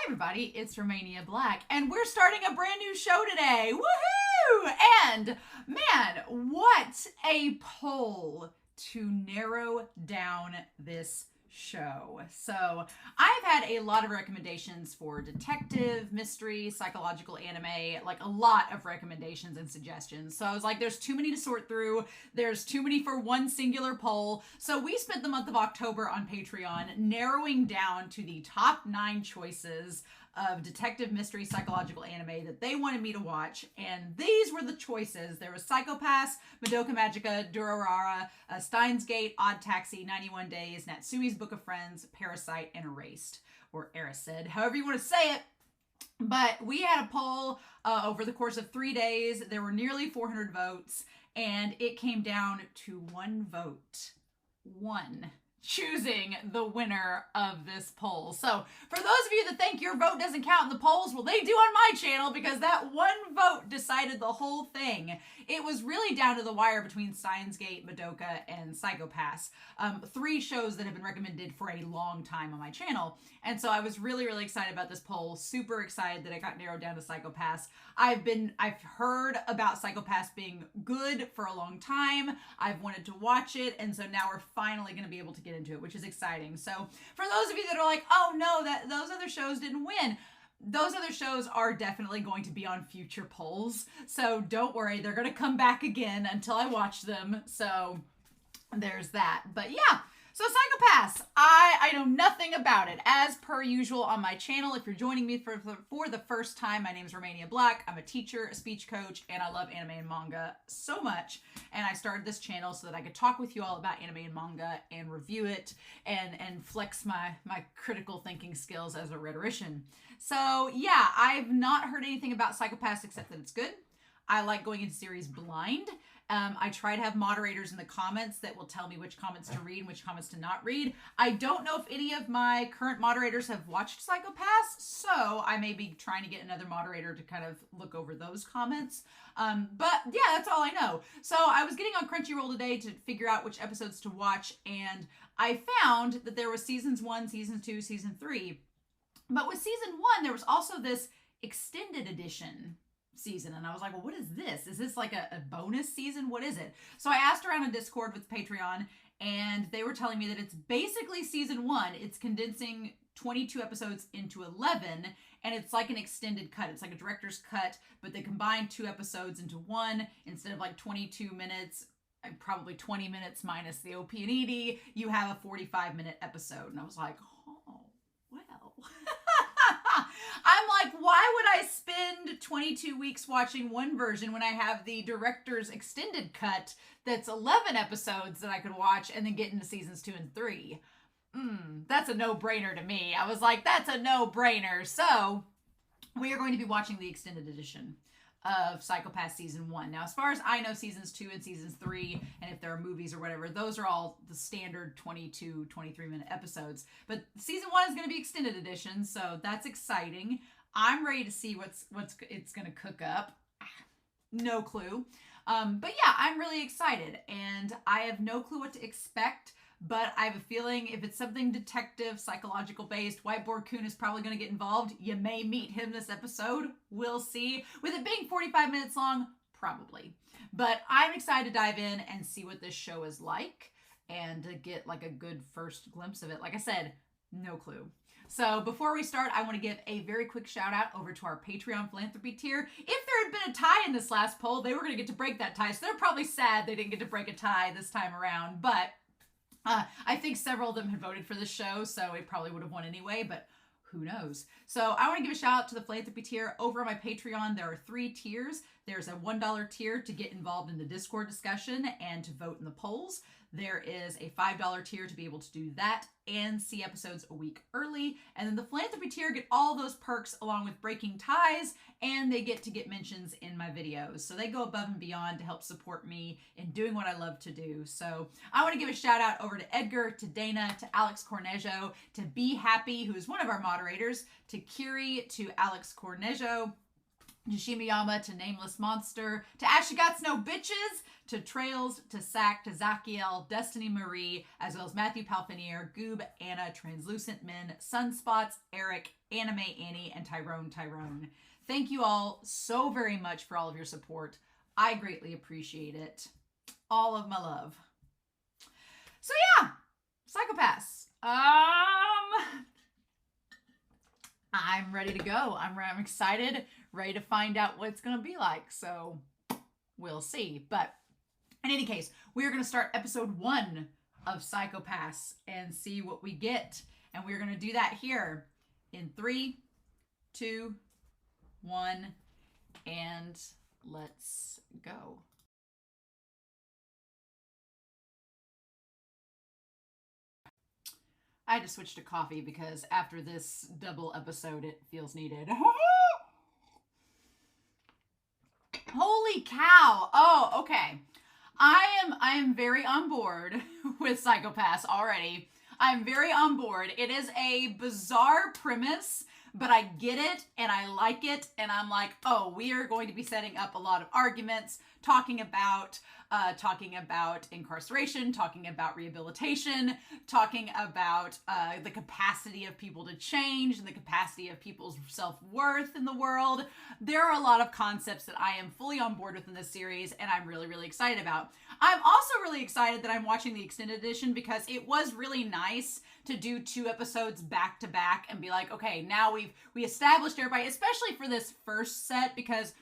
everybody, it's Romania Black, and we're starting a brand new show today. Woohoo! And man, what a poll to narrow down this show. So I've had a lot of recommendations for detective, mystery, psychological anime, like a lot of recommendations and suggestions. So I was like, there's too many to sort through. There's too many for one singular poll. So we spent the month of October on Patreon narrowing down to the top 9 choices of detective, mystery, psychological anime that they wanted me to watch. And these were the choices. There was Psycho-Pass, Madoka Magica, Durarara, Steins Gate, Odd Taxi, 91 Days, Natsume's Book of Friends, Parasite, and Erased, or Erased, however you want to say it. But we had a poll over the course of 3 days. There were nearly 400 votes, and it came down to one vote. One. Choosing the winner of this poll. So for those of you that think your vote doesn't count in the polls, well, they do on my channel, because that one vote decided the whole thing. It was really down to the wire between Steins Gate, Madoka, and Psycho-Pass. 3 shows that have been recommended for a long time on my channel. And so I was really, really excited about this poll. Super excited that it got narrowed down to Psycho-Pass. I've heard about Psycho-Pass being good for a long time. I've wanted to watch it, and so now we're finally going to be able to get into it, which is exciting. So for those of you that are like, oh no, that those other shows didn't win, those other shows are definitely going to be on future polls. So don't worry, they're going to come back again until I watch them. So there's that. But yeah. So Psycho-Pass, I know nothing about it. As per usual on my channel, if you're joining me for the first time, my name is Romania Black. I'm a teacher, a speech coach, and I love anime and manga so much. And I started this channel so that I could talk with you all about anime and manga and review it and flex my critical thinking skills as a rhetorician. So yeah, I've not heard anything about Psycho-Pass except that it's good. I like going into series blind. I try to have moderators in the comments that will tell me which comments to read and which comments to not read. I don't know if any of my current moderators have watched Psycho-Pass, so I may be trying to get another moderator to kind of look over those comments. But yeah, that's all I know. So I was getting on Crunchyroll today to figure out which episodes to watch, and I found that there was seasons 1, season 2, season 3. But with season 1, there was also this extended edition season, and I was like, well, what is this? Is this like a bonus season? What is it? So I asked around on Discord with Patreon, and they were telling me that it's basically season 1. It's condensing 22 episodes into 11, and it's like an extended cut. It's like a director's cut, but they combine 2 episodes into one. Instead of like 22 minutes, probably 20 minutes minus the OP and ED, you have a 45-minute episode. And I was like, oh, well. I'm like, why would I spend 22 weeks watching one version when I have the director's extended cut that's 11 episodes that I could watch and then get into seasons 2 and 3? That's a no-brainer to me. I was like, that's a no-brainer. So we are going to be watching the extended edition of Psycho-Pass season 1. Now, as far as I know, seasons 2 and seasons 3, and if there are movies or whatever, those are all the standard 22, 23-minute episodes. But season 1 is going to be extended edition, so that's exciting. I'm ready to see what's it's going to cook up. No clue. But yeah, I'm really excited, and I have no clue what to expect. But I have a feeling if it's something detective, psychological based, Whiteboard Kun is probably going to get involved. You may meet him this episode. We'll see. With it being 45 minutes long, probably. But I'm excited to dive in and see what this show is like and to get like a good first glimpse of it. Like I said, no clue. So before we start, I want to give a very quick shout out over to our Patreon philanthropy tier. If there had been a tie in this last poll, they were going to get to break that tie. So they're probably sad they didn't get to break a tie this time around. But I think several of them had voted for the show, so it probably would have won anyway, but who knows? So I want to give a shout out to the philanthropy tier. Over on my Patreon, there are 3 tiers. There's a $1 tier to get involved in the Discord discussion and to vote in the polls. There is a $5 tier to be able to do that and see episodes a week early. And then the philanthropy tier get all those perks along with breaking ties, and they get to get mentions in my videos. So they go above and beyond to help support me in doing what I love to do. So I want to give a shout out over to Edgar, to Dana, to Alex Cornejo, to Be Happy, who is one of our moderators, to Kiri, to Alex Cornejo, Jishimiyama to Nameless Monster, to Ashigatsu no Bitches, to Trails, to Sack, to Zachiel, Destiny Marie, as well as Matthew Palfinier, Goob, Anna, Translucent Men, Sunspots, Eric, Anime Annie, and Tyrone. Thank you all so very much for all of your support. I greatly appreciate it. All of my love. So yeah, Psycho-Pass. I'm ready to go. I'm excited, ready to find out what it's going to be like. So we'll see. But in any case, we are going to start episode 1 of Psycho-Pass and see what we get. And we're going to do that here in 3, 2, 1, and let's go. I had to switch to coffee because after this double episode, it feels needed. Holy cow. Oh, okay. I am very on board with Psycho-Pass already. I'm very on board. It is a bizarre premise, but I get it and I like it. And I'm like, oh, we are going to be setting up a lot of arguments, talking about incarceration, talking about rehabilitation, talking about the capacity of people to change and the capacity of people's self-worth in the world. There are a lot of concepts that I am fully on board with in this series and I'm really, really excited about. I'm also really excited that I'm watching the extended edition because it was really nice to do 2 episodes back to back and be like, okay, now we established everybody, especially for this first set, because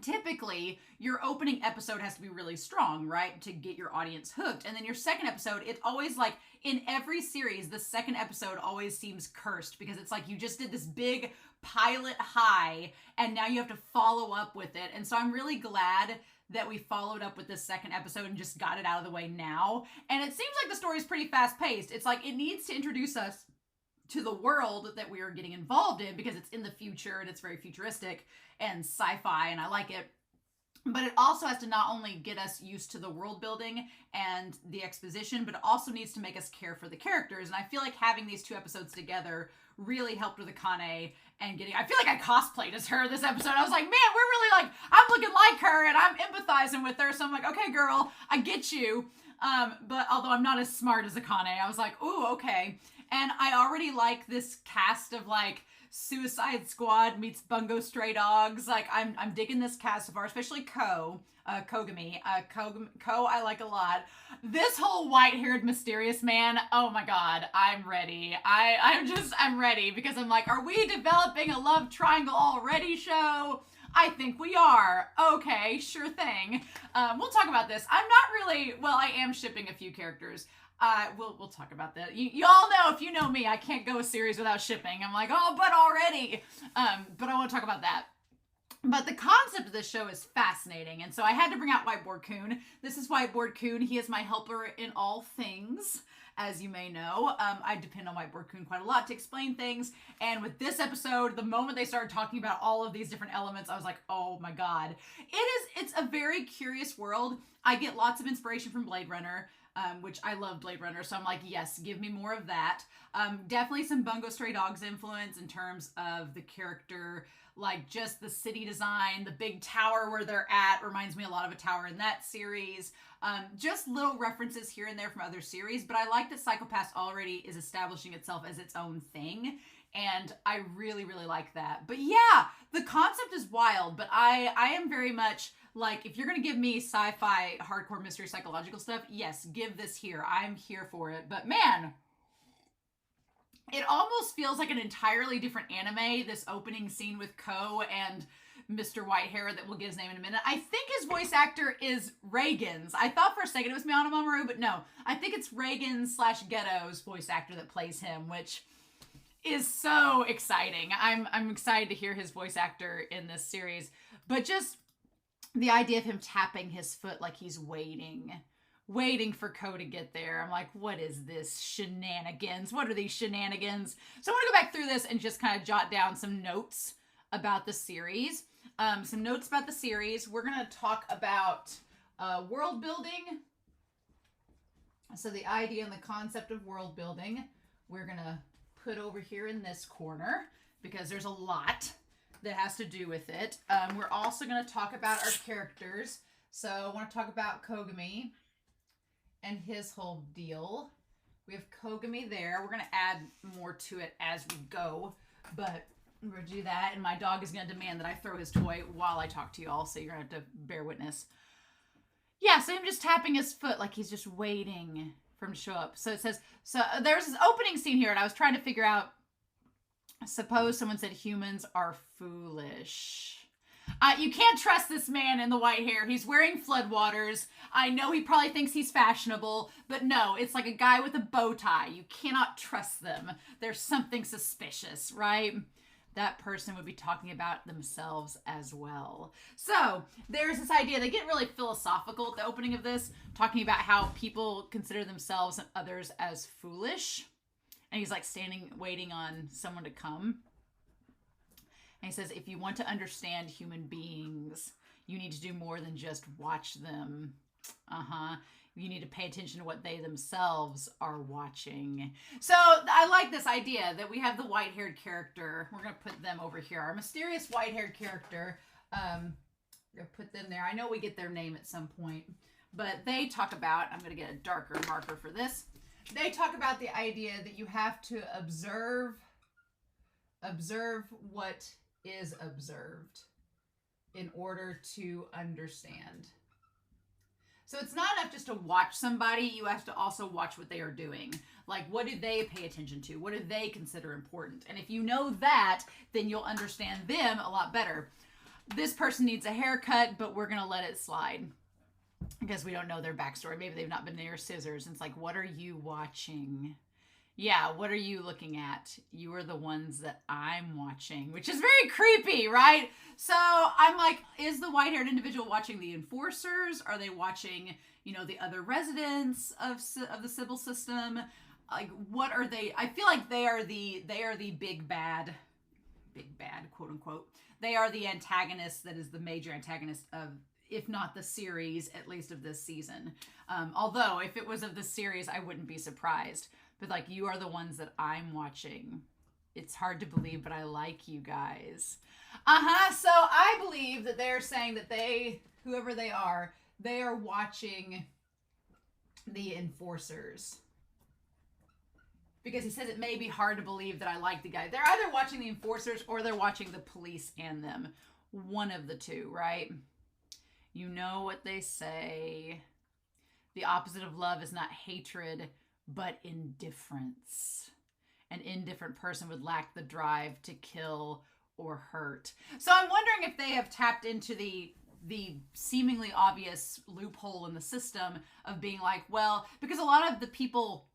typically your opening episode has to be really strong, right? To get your audience hooked. And then your second episode, it's always like in every series, the second episode always seems cursed because it's like you just did this big pilot high and now you have to follow up with it. And so I'm really glad that we followed up with this second episode and just got it out of the way now. And it seems like the story is pretty fast paced. It's like it needs to introduce us to the world that we are getting involved in because it's in the future and it's very futuristic and sci-fi and I like it. But it also has to not only get us used to the world building and the exposition, but it also needs to make us care for the characters. And I feel like having these 2 episodes together really helped with Akane and I feel like I cosplayed as her this episode. I was like, man, we're really like, I'm looking like her and I'm empathizing with her. So I'm like, okay, girl, I get you. But although I'm not as smart as Akane, I was like, ooh, okay. And I already like this cast of like Suicide Squad meets Bungo Stray Dogs. Like I'm digging this cast so far, especially Kogami. Ko I like a lot. This whole white-haired mysterious man, oh my god, I'm ready. I'm ready because I'm like, are we developing a love triangle already show? I think we are. Okay, sure thing. We'll talk about this. I'm not really, well, I am shipping a few characters. We'll talk about that. You all know, if you know me, I can't go a series without shipping. I'm like, oh, but already. But I want to talk about that. But the concept of this show is fascinating. And so I had to bring out Whiteboard Kun. This is Whiteboard Kun. He is my helper in all things, as you may know. I depend on Whiteboard Kun quite a lot to explain things. And with this episode, the moment they started talking about all of these different elements, I was like, oh my god. It's a very curious world. I get lots of inspiration from Blade Runner. Which I love Blade Runner, so I'm like, yes, give me more of that. Definitely some Bungo Stray Dogs influence in terms of the character, like just the city design, the big tower where they're at reminds me a lot of a tower in that series. Just little references here and there from other series, but I like that Psycho-Pass already is establishing itself as its own thing, and I really, really like that. But yeah, the concept is wild, but I am very much like, if you're going to give me sci-fi, hardcore mystery, psychological stuff, yes, give this here. I'm here for it. But man, it almost feels like an entirely different anime, this opening scene with Ko and Mr. Whitehair that we'll get his name in a minute. I think his voice actor is Reagan's. I thought for a second it was Miyano Mamoru, but no. I think it's Reagan/Ghetto's voice actor that plays him, which is so exciting. I'm excited to hear his voice actor in this series. But just the idea of him tapping his foot like he's waiting for Ko to get there. I'm like, what is this shenanigans? What are these shenanigans? So I want to go back through this and just kind of jot down some notes about the series. We're going to talk about world building. So the idea and the concept of world building, we're going to put over here in this corner because there's a lot. that has to do with it. We're also going to talk about our characters. So I want to talk about Kogami and his whole deal. We have Kogami there. We're going to add more to it as we go, but we're going to do that. And my dog is going to demand that I throw his toy while I talk to you all, so you're going to have to bear witness. Yeah, so I'm just tapping his foot like he's just waiting for him to show up. So it says, so there's this opening scene here, and I was trying to figure out, suppose someone said humans are foolish. You can't trust this man in the white hair. He's wearing floodwaters. I know he probably thinks he's fashionable, but no, it's like a guy with a bow tie. You cannot trust them. There's something suspicious, right? That person would be talking about themselves as well. So there's this idea, they get really philosophical at the opening of this, talking about how people consider themselves and others as foolish. And he's like standing, waiting on someone to come. And he says, if you want to understand human beings, you need to do more than just watch them. You need to pay attention to what they themselves are watching. So I like this idea that we have the white-haired character. We're going to put them over here. Our mysterious white-haired character. We're going to put them there. I know we get their name at some point. But they talk about, I'm going to get a darker marker for this. They talk about the idea that you have to observe what is observed in order to understand. So it's not enough just to watch somebody, you have to also watch what they are doing. Like, what do they pay attention to? What do they consider important? And if you know that, then you'll understand them a lot better. This person needs a haircut, but we're going to let it slide because we don't know their backstory. Maybe they've not been near scissors. And it's like, what are you watching? Yeah, what are you looking at? You are the ones that I'm watching, which is very creepy, right? So I'm like, is the white-haired individual watching the enforcers? Are they watching, you know, the other residents of the Sibyl System? Like, what are they? I feel like they are the big bad, quote unquote. They are the antagonist that is the major antagonist of, if not the series, at least of this season. Although, if it was of the series, I wouldn't be surprised. But like, you are the ones that I'm watching. It's hard to believe, but I like you guys. So I believe that they're saying that they, whoever they are watching the enforcers. Because he says it may be hard to believe that I like the guy. They're either watching the enforcers or they're watching the police and them. One of the two, right? You know what they say. The opposite of love is not hatred, but indifference. An indifferent person would lack the drive to kill or hurt. So I'm wondering if they have tapped into the seemingly obvious loophole in the system of being like, well, because a lot of the people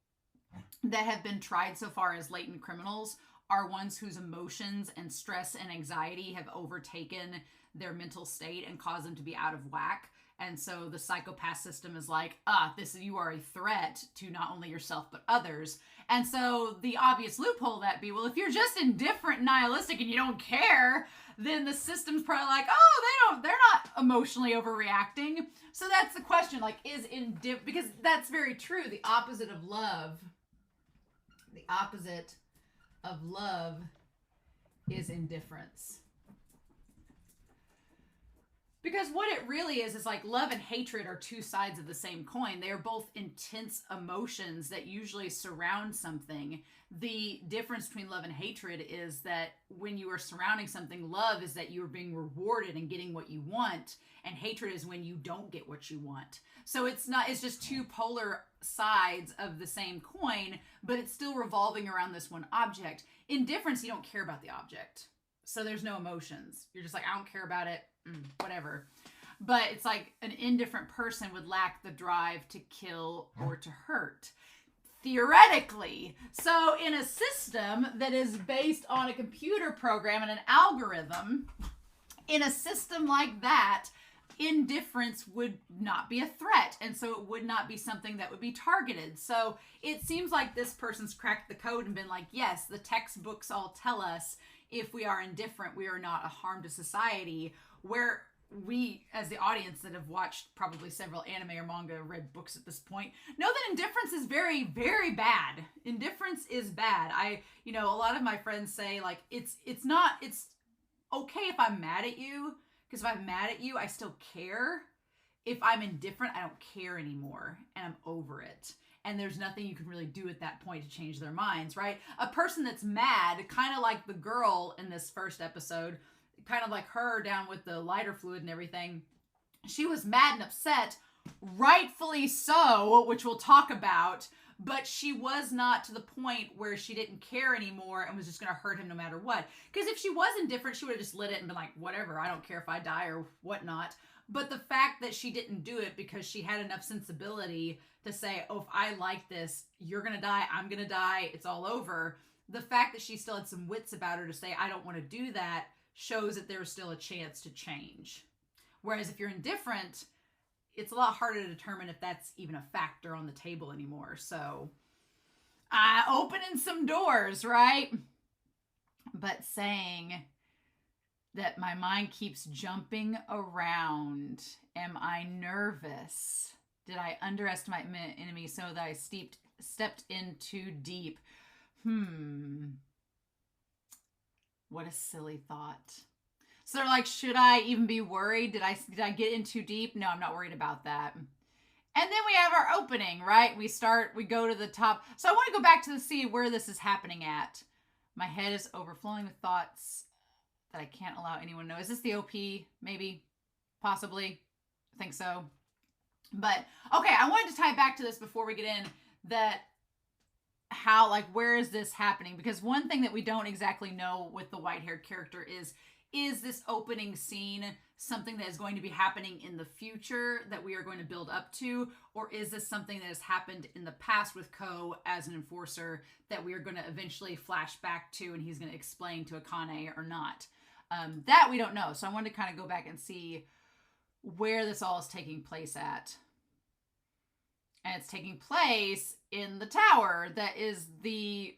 that have been tried so far as latent criminals are ones whose emotions and stress and anxiety have overtaken their mental state and caused them to be out of whack. And so the psychopath system is like, you are a threat to not only yourself, but others. And so the obvious loophole that be, well, if you're just indifferent, nihilistic, and you don't care, then the system's probably like, they're not emotionally overreacting. So that's the question, like, because that's very true. The opposite of love is indifference. Because what it really is like love and hatred are two sides of the same coin. They are both intense emotions that usually surround something. The difference between love and hatred is that when you are surrounding something, love is that you're being rewarded and getting what you want, and hatred is when you don't get what you want. So it's just two polar sides of the same coin, but it's still revolving around this one object. Indifference, you don't care about the object. So there's no emotions. You're just like, I don't care about it. Whatever. But it's like an indifferent person would lack the drive to kill or to hurt. Theoretically. So in a system that is based on a computer program and an algorithm, in a system like that, indifference would not be a threat. And so it would not be something that would be targeted. So it seems like this person's cracked the code and been like, yes, the textbooks all tell us if we are indifferent, we are not a harm to society. Where we, as the audience that have watched probably several anime or manga, read books at this point, know that indifference is very, very bad. Indifference is bad. A lot of my friends say, like, it's okay if I'm mad at you, because if I'm mad at you, I still care. If I'm indifferent, I don't care anymore, and I'm over it. And there's nothing you can really do at that point to change their minds, right? A person that's mad, kind of like the girl in this first episode, kind of like her down with the lighter fluid and everything. She was mad and upset, rightfully so, which we'll talk about, but she was not to the point where she didn't care anymore and was just going to hurt him no matter what. Because if she was indifferent, she would have just lit it and been like, whatever, I don't care if I die or whatnot. But the fact that she didn't do it because she had enough sensibility to say, oh, if I like this, you're going to die, I'm going to die, it's all over. The fact that she still had some wits about her to say, I don't want to do that, shows that there was still a chance to change. Whereas if you're indifferent, it's a lot harder to determine if that's even a factor on the table anymore. So, opening some doors, right? But saying that my mind keeps jumping around. Am I nervous? Did I underestimate my enemy so that I stepped in too deep? What a silly thought. So they're like, should I even be worried? Did I get in too deep? No, I'm not worried about that. And then we have our opening, right? We go to the top. So I want to go back to see where this is happening at. My head is overflowing with thoughts that I can't allow anyone to know. Is this the OP? Maybe? Possibly? I think so. But, okay, I wanted to tie it back to this before we get in, that how, like, where is this happening? Because one thing that we don't exactly know with the white-haired character is this opening scene something that is going to be happening in the future that we are going to build up to? Or is this something that has happened in the past with Ko as an enforcer that we are going to eventually flash back to and he's going to explain to Akane or not? That we don't know. So I wanted to kind of go back and see where this all is taking place at. And it's taking place in the tower that is the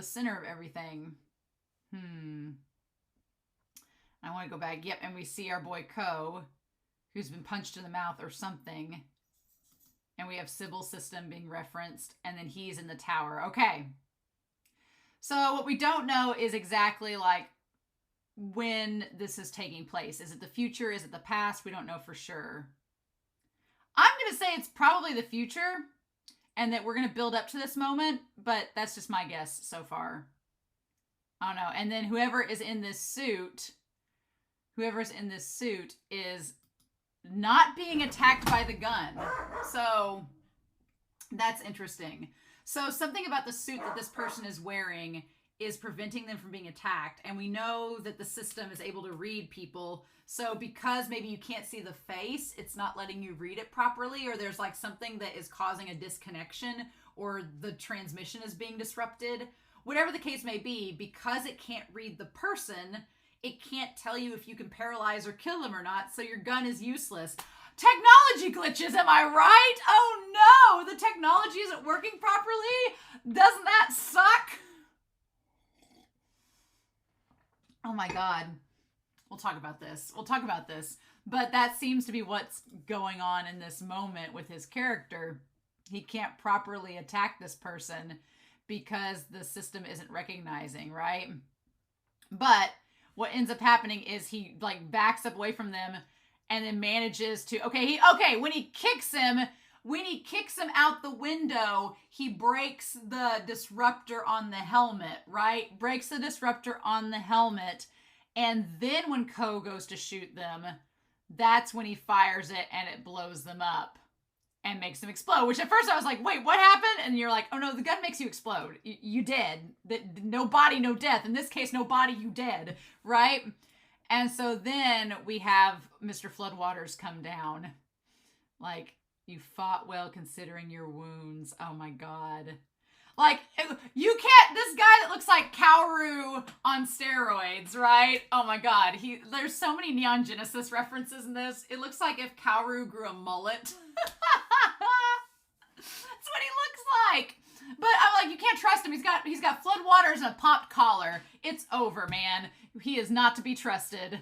center of everything. I want to go back. Yep, and we see our boy Ko, who's been punched in the mouth or something. And we have Sibyl System being referenced, and then he's in the tower. Okay. So what we don't know is exactly, like, when this is taking place. Is it the future? Is it the past? We don't know for sure. I'm going to say it's probably the future and that we're going to build up to this moment, but that's just my guess so far. I don't know. And then whoever is in this suit is not being attacked by the gun. So that's interesting. So something about the suit that this person is wearing is preventing them from being attacked. And we know that the system is able to read people. So because maybe you can't see the face, it's not letting you read it properly, or there's like something that is causing a disconnection, or the transmission is being disrupted. Whatever the case may be, because it can't read the person, it can't tell you if you can paralyze or kill them or not, so your gun is useless. Technology glitches, am I right? Oh no, the technology isn't working properly? Doesn't that suck? Oh my God. We'll talk about this. But that seems to be what's going on in this moment with his character. He can't properly attack this person because the system isn't recognizing, right? But what ends up happening is he like backs up away from them and then manages to, when he kicks him out the window, he breaks the disruptor on the helmet, right? Breaks the disruptor on the helmet. And then when Ko goes to shoot them, that's when he fires it and it blows them up and makes them explode. Which at first I was like, wait, what happened? And you're like, oh no, the gun makes you explode. You dead. No body, no death. In this case, no body, you dead, right? And so then we have Mr. Floodwaters come down. Like, you fought well considering your wounds. Oh my God. Like, you can't, this guy that looks like Kaoru on steroids, right? Oh my God. There's so many Neon Genesis references in this. It looks like if Kaoru grew a mullet. That's what he looks like. But I'm like, you can't trust him. He's got floodwaters and a popped collar. It's over, man. He is not to be trusted.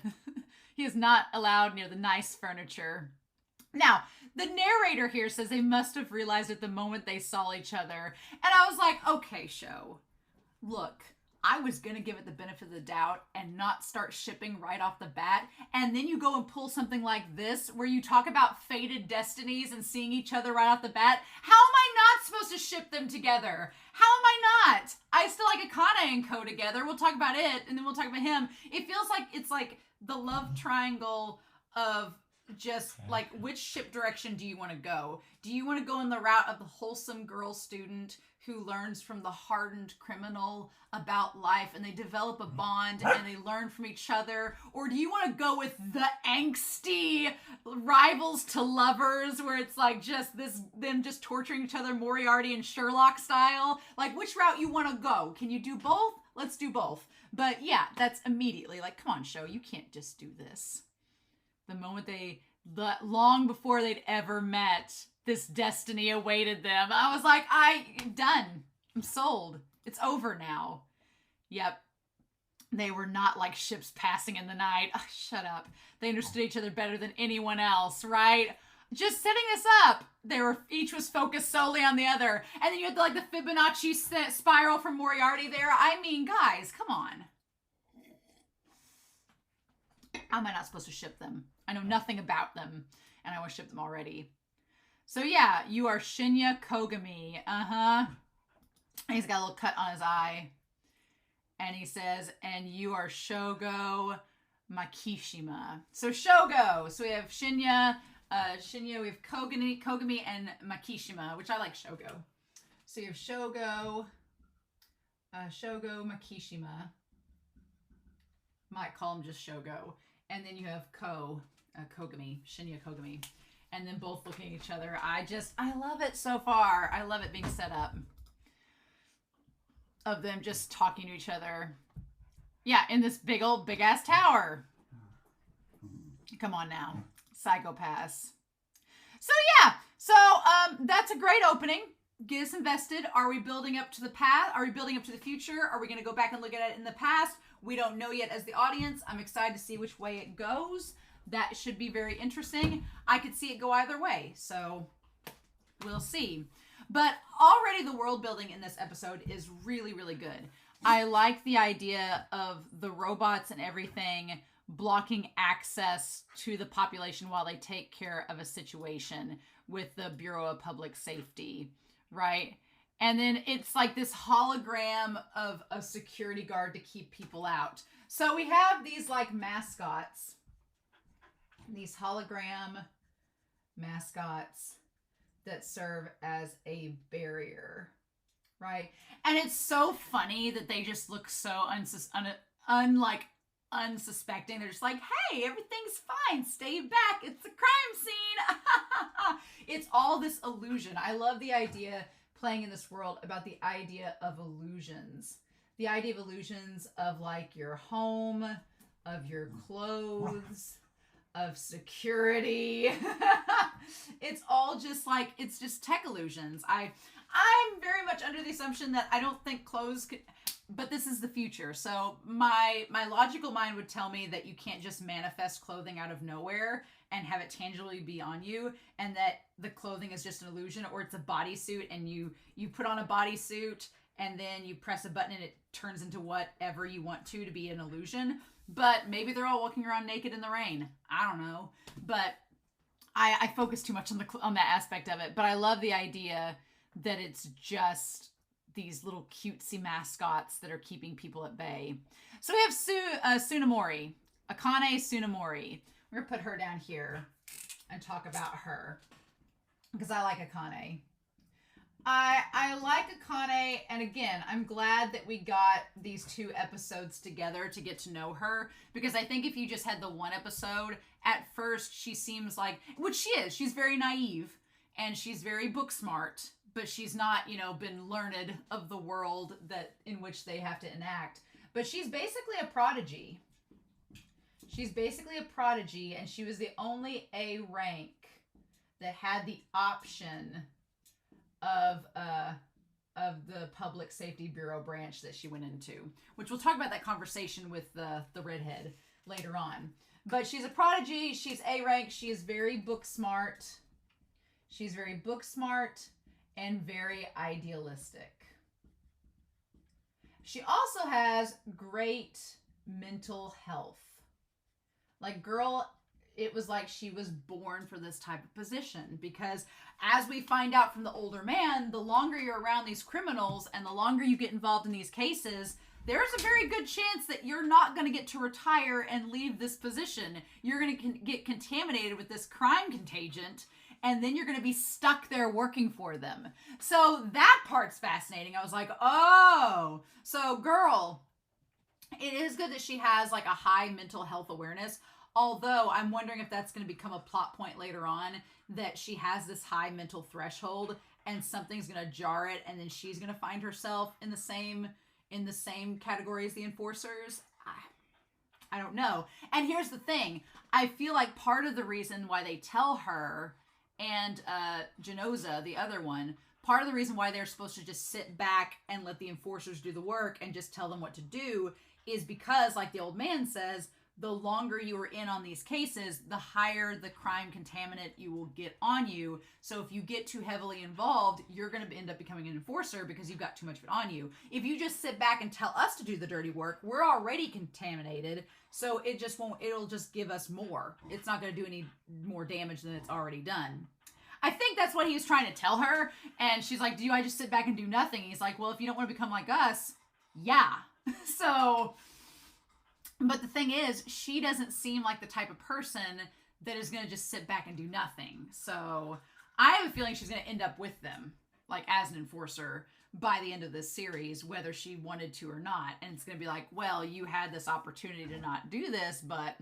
He is not allowed near the nice furniture. Now, the narrator here says they must have realized at the moment they saw each other. And I was like, okay, show. Look, I was going to give it the benefit of the doubt and not start shipping right off the bat. And then you go and pull something like this where you talk about fated destinies and seeing each other right off the bat. How am I not supposed to ship them together? How am I not? I still like Akane and Co together. We'll talk about it and then we'll talk about him. It feels like it's like the love triangle of just like, which ship direction do you want to go? Do you want to go in the route of the wholesome girl student who learns from the hardened criminal about life and they develop a bond and they learn from each other? Or do you want to go with the angsty rivals to lovers where it's like just them just torturing each other Moriarty and Sherlock style? Like, which route you want to go? Can you do both? Let's do both. But yeah, that's immediately like, come on, show, you can't just do this. The moment long before they'd ever met, this destiny awaited them. I was like, I'm done. I'm sold. It's over now. Yep. They were not like ships passing in the night. Oh, shut up. They understood each other better than anyone else, right? Just setting this up. Each was focused solely on the other. And then you had the Fibonacci spiral from Moriarty there. I mean, guys, come on. How am I not supposed to ship them? I know nothing about them, and I want to ship them already. So yeah, you are Shinya Kogami. He's got a little cut on his eye. And he says, and you are Shogo Makishima. So Shogo. So we have Shinya, we have Kogami, and Makishima, which I like Shogo. So you have Shogo Makishima. Might call him just Shogo. And then you have Kogami, Shinya Kogami. And then both looking at each other. I love it so far. I love it being set up. Of them just talking to each other. Yeah, in this big ass tower. Come on now. Psychopaths. So yeah. So that's a great opening. Get us invested. Are we building up to the past? Are we building up to the future? Are we going to go back and look at it in the past? We don't know yet as the audience. I'm excited to see which way it goes. That should be very interesting. I could see it go either way. So we'll see. But already the world building in this episode is really, really good. I like the idea of the robots and everything blocking access to the population while they take care of a situation with the Bureau of Public Safety, right? And then it's like this hologram of a security guard to keep people out. So we have these like mascots, these hologram mascots that serve as a barrier, right? And it's so funny that they just look so unsuspecting. They're just like, hey, everything's fine. Stay back. It's a crime scene. It's all this illusion. I love the idea playing in this world about the idea of illusions. The idea of illusions of like your home, of your clothes, of security. It's all just like, it's just tech illusions. I'm very much under the assumption that I don't think clothes could, but this is the future. So my logical mind would tell me that you can't just manifest clothing out of nowhere and have it tangibly be on you, and that the clothing is just an illusion, or it's a bodysuit and you put on a bodysuit and then you press a button and it turns into whatever you want to be an illusion. But maybe they're all walking around naked in the rain. I don't know. But I focus too much on that aspect of it. But I love the idea that it's just these little cutesy mascots that are keeping people at bay. So we have Tsunemori, Akane Tsunemori. We're going to put her down here and talk about her because I like Akane. I like Akane, and again, I'm glad that we got these 2 episodes together to get to know her, because I think if you just had the 1 episode, at first she seems like, which she is, she's very naive, and she's very book smart, but she's not, been learned of the world in which they have to enact. But she's basically a prodigy. She's basically a prodigy, and she was the only A rank that had the option of the Public Safety Bureau branch that she went into, which we'll talk about that conversation with the redhead later on. But she's a prodigy. She's A rank. She is very book smart. She's very book smart and very idealistic. She also has great mental health. Like, girl, it was like she was born for this type of position, because as we find out from the older man, the longer you're around these criminals and the longer you get involved in these cases, there's a very good chance that you're not going to get to retire and leave this position. You're going to get contaminated with this crime contagion, and then you're going to be stuck there working for them. So that part's fascinating. I was like, oh, so girl, it is good that she has like a high mental health awareness. Although I'm wondering if that's going to become a plot point later on, that she has this high mental threshold and something's going to jar it, and then she's going to find herself in the same category as the enforcers. I don't know. And here's the thing. I feel like part of the reason why they tell her and Genoza, the other one, part of the reason why they're supposed to just sit back and let the enforcers do the work and just tell them what to do is because, like the old man says, the longer you are in on these cases, the higher the crime contaminant you will get on you. So if you get too heavily involved, you're going to end up becoming an enforcer because you've got too much of it on you. If you just sit back and tell us to do the dirty work, we're already contaminated. So it'll just give us more. It's not going to do any more damage than it's already done. I think that's what he was trying to tell her. And she's like, I just sit back and do nothing? He's like, well, if you don't want to become like us, yeah. So... But the thing is, she doesn't seem like the type of person that is going to just sit back and do nothing. So I have a feeling she's going to end up with them, like as an enforcer, by the end of this series, whether she wanted to or not. And it's going to be like, well, you had this opportunity to not do this, but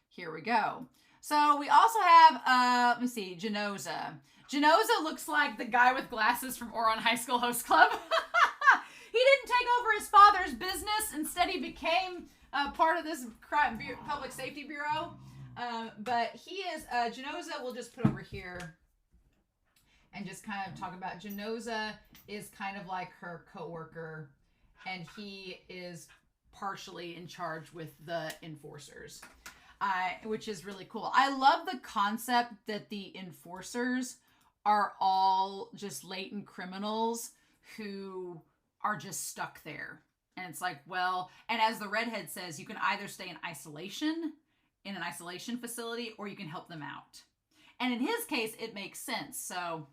here we go. So we also have, let me see, Genoza. Genoza looks like the guy with glasses from Ouran High School Host Club. He didn't take over his father's business. Instead, he became... part of this public safety bureau. But he is, Genoza, we'll just put over here and just kind of talk about. Genoza is kind of like her coworker, and he is partially in charge with the enforcers, which is really cool. I love the concept that the enforcers are all just latent criminals who are just stuck there. And it's like, well, and as the redhead says, you can either stay in an isolation facility, or you can help them out. And in his case, it makes sense. So,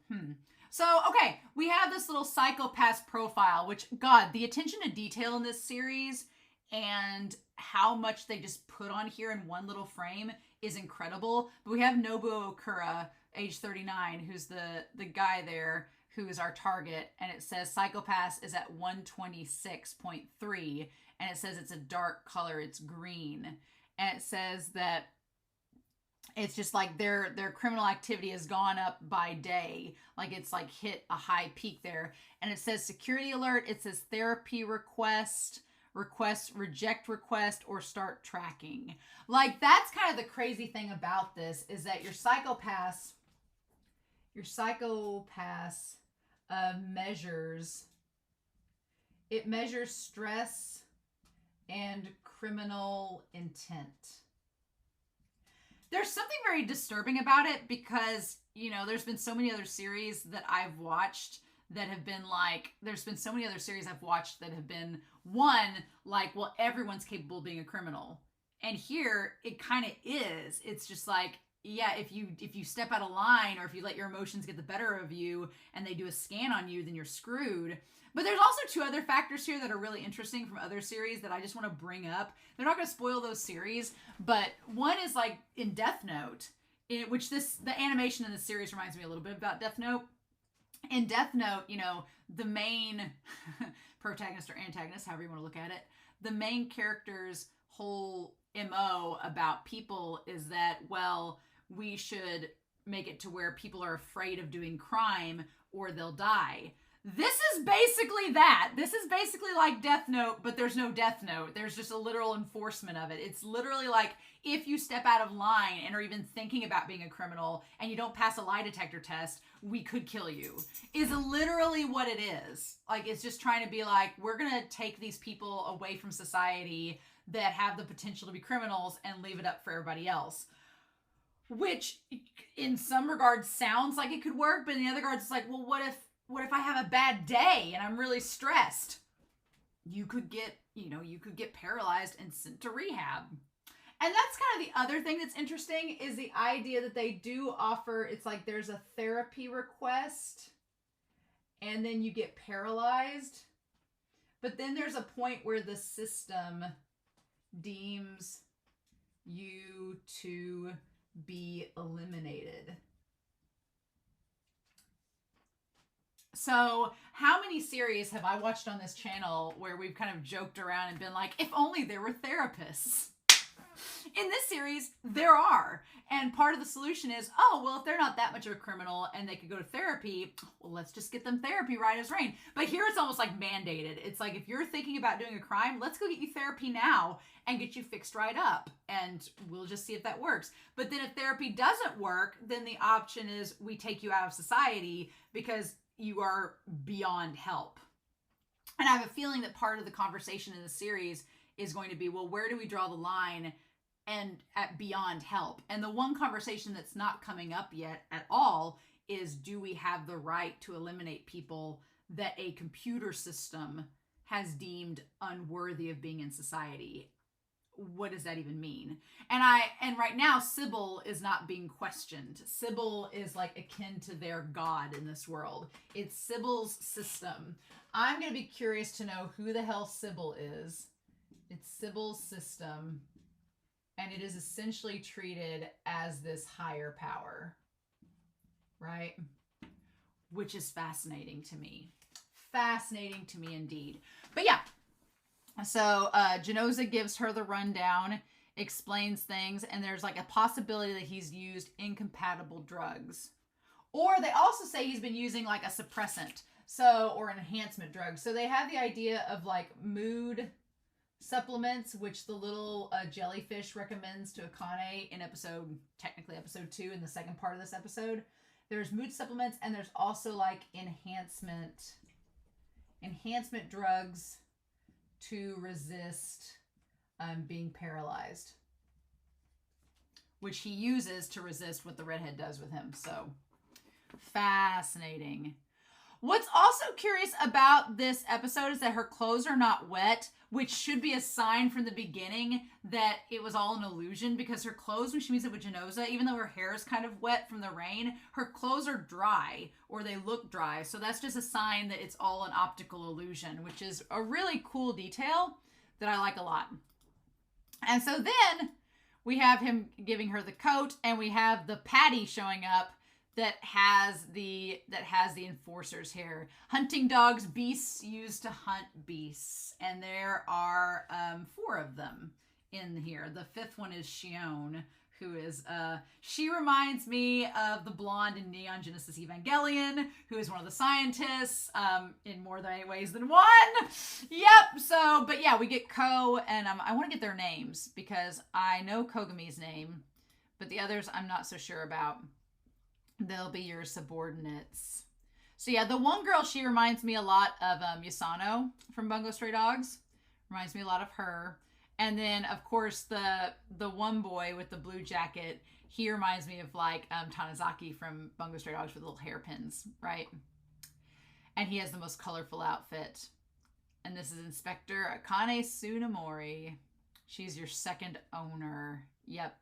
okay, we have this little psychopath profile, which, God, the attention to detail in this series and how much they just put on here in one little frame is incredible. But we have Nobuo Okura, age 39, who's the guy there, who is our target, and it says psychopath is at 126.3, and it says it's a dark color, it's green, and it says that it's just like their criminal activity has gone up by day, like it's like hit a high peak there. And it says security alert, it says therapy request, reject request, or start tracking. Like, that's kind of the crazy thing about this, is that your psychopaths measures stress and criminal intent. There's something very disturbing about it, because, there's been so many other series that I've watched that have been like, one, like, well, everyone's capable of being a criminal. And here, it kind of is. It's just like, yeah, if you step out of line, or if you let your emotions get the better of you and they do a scan on you, then you're screwed. But there's also two other factors here that are really interesting from other series that I just want to bring up. They're not going to spoil those series, but one is like in Death Note, which the animation in the series reminds me a little bit about Death Note. In Death Note, the main protagonist or antagonist, however you want to look at it, the main character's whole MO about people is that, well, we should make it to where people are afraid of doing crime or they'll die. This is basically that. This is basically like Death Note, but there's no Death Note. There's just a literal enforcement of it. It's literally like, if you step out of line and are even thinking about being a criminal and you don't pass a lie detector test, we could kill you, is literally what it is. Like, it's just trying to be like, we're going to take these people away from society that have the potential to be criminals and leave it up for everybody else. Which, in some regards, sounds like it could work, but in the other regards, it's like, well, what if I have a bad day and I'm really stressed? you could get, you could get paralyzed and sent to rehab. And that's kind of the other thing that's interesting is the idea that they do offer, it's like there's a therapy request and then you get paralyzed. But then there's a point where the system deems you to be eliminated. So how many series have I watched on this channel where we've kind of joked around and been like, if only there were therapists? In this series, there are. And part of the solution is, oh, well, if they're not that much of a criminal and they could go to therapy, well, let's just get them therapy right as rain. But here it's almost like mandated. It's like, if you're thinking about doing a crime, let's go get you therapy now and get you fixed right up. And we'll just see if that works. But then if therapy doesn't work, then the option is we take you out of society because you are beyond help. And I have a feeling that part of the conversation in the series is going to be, well, where do we draw the line and at beyond help? And the one conversation that's not coming up yet at all is, do we have the right to eliminate people that a computer system has deemed unworthy of being in society? What does that even mean? And right now, Sibyl is not being questioned. Sibyl is like akin to their god in this world. It's Sibyl's system. I'm going to be curious to know who the hell Sibyl is. It's Sibyl's system. And it is essentially treated as this higher power. Right? Which is fascinating to me. Fascinating to me indeed. But yeah. So Genoza gives her the rundown, explains things, and there's like a possibility that he's used incompatible drugs. Or they also say he's been using like a suppressant, or an enhancement drug. So they have the idea of like mood supplements, which the little jellyfish recommends to Akane in technically episode 2 in the second part of this episode. There's mood supplements, and there's also like enhancement drugs to resist being paralyzed, which he uses to resist what the redhead does with him. So fascinating. What's also curious about this episode is that her clothes are not wet, which should be a sign from the beginning that it was all an illusion, because her clothes, when she meets up with Genoza, even though her hair is kind of wet from the rain, her clothes are dry, or they look dry. So that's just a sign that it's all an optical illusion, which is a really cool detail that I like a lot. And so then we have him giving her the coat, and we have the Patty showing up that has the enforcers here. Hunting dogs, beasts used to hunt beasts. And there are 4 of them in here. The 5th one is Shion, who is, she reminds me of the blonde in Neon Genesis Evangelion, who is one of the scientists in more ways than one. Yep. So, but yeah, we get Ko, and I want to get their names because I know Kogami's name, but the others I'm not so sure about. They'll be your subordinates. So yeah, the one girl, she reminds me a lot of Yasano from Bungo Stray Dogs. Reminds me a lot of her. And then, of course, the one boy with the blue jacket, he reminds me of like Tanizaki from Bungo Stray Dogs with little hairpins, right? And he has the most colorful outfit. And this is Inspector Akane Tsunemori. She's your second owner. Yep.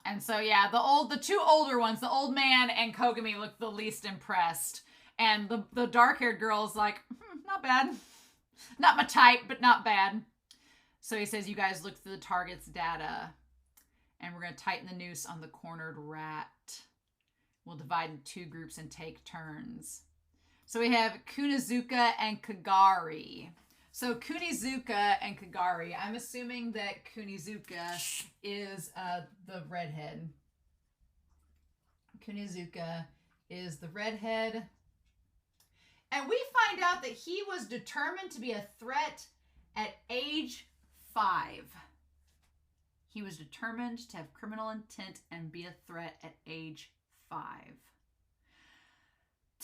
And so yeah, the 2 older ones, the old man and Kogami, look the least impressed, and the dark-haired girl is like, not bad, not my type, but not bad. So he says, you guys look through the target's data, and we're going to tighten the noose on the cornered rat. We'll divide into 2 groups and take turns. So we have Kunizuka and Kagari. So Kunizuka and Kagari, I'm assuming that Kunizuka is the redhead. Kunizuka is the redhead. And we find out that he was determined to be a threat at age 5. He was determined to have criminal intent and be a threat at age 5.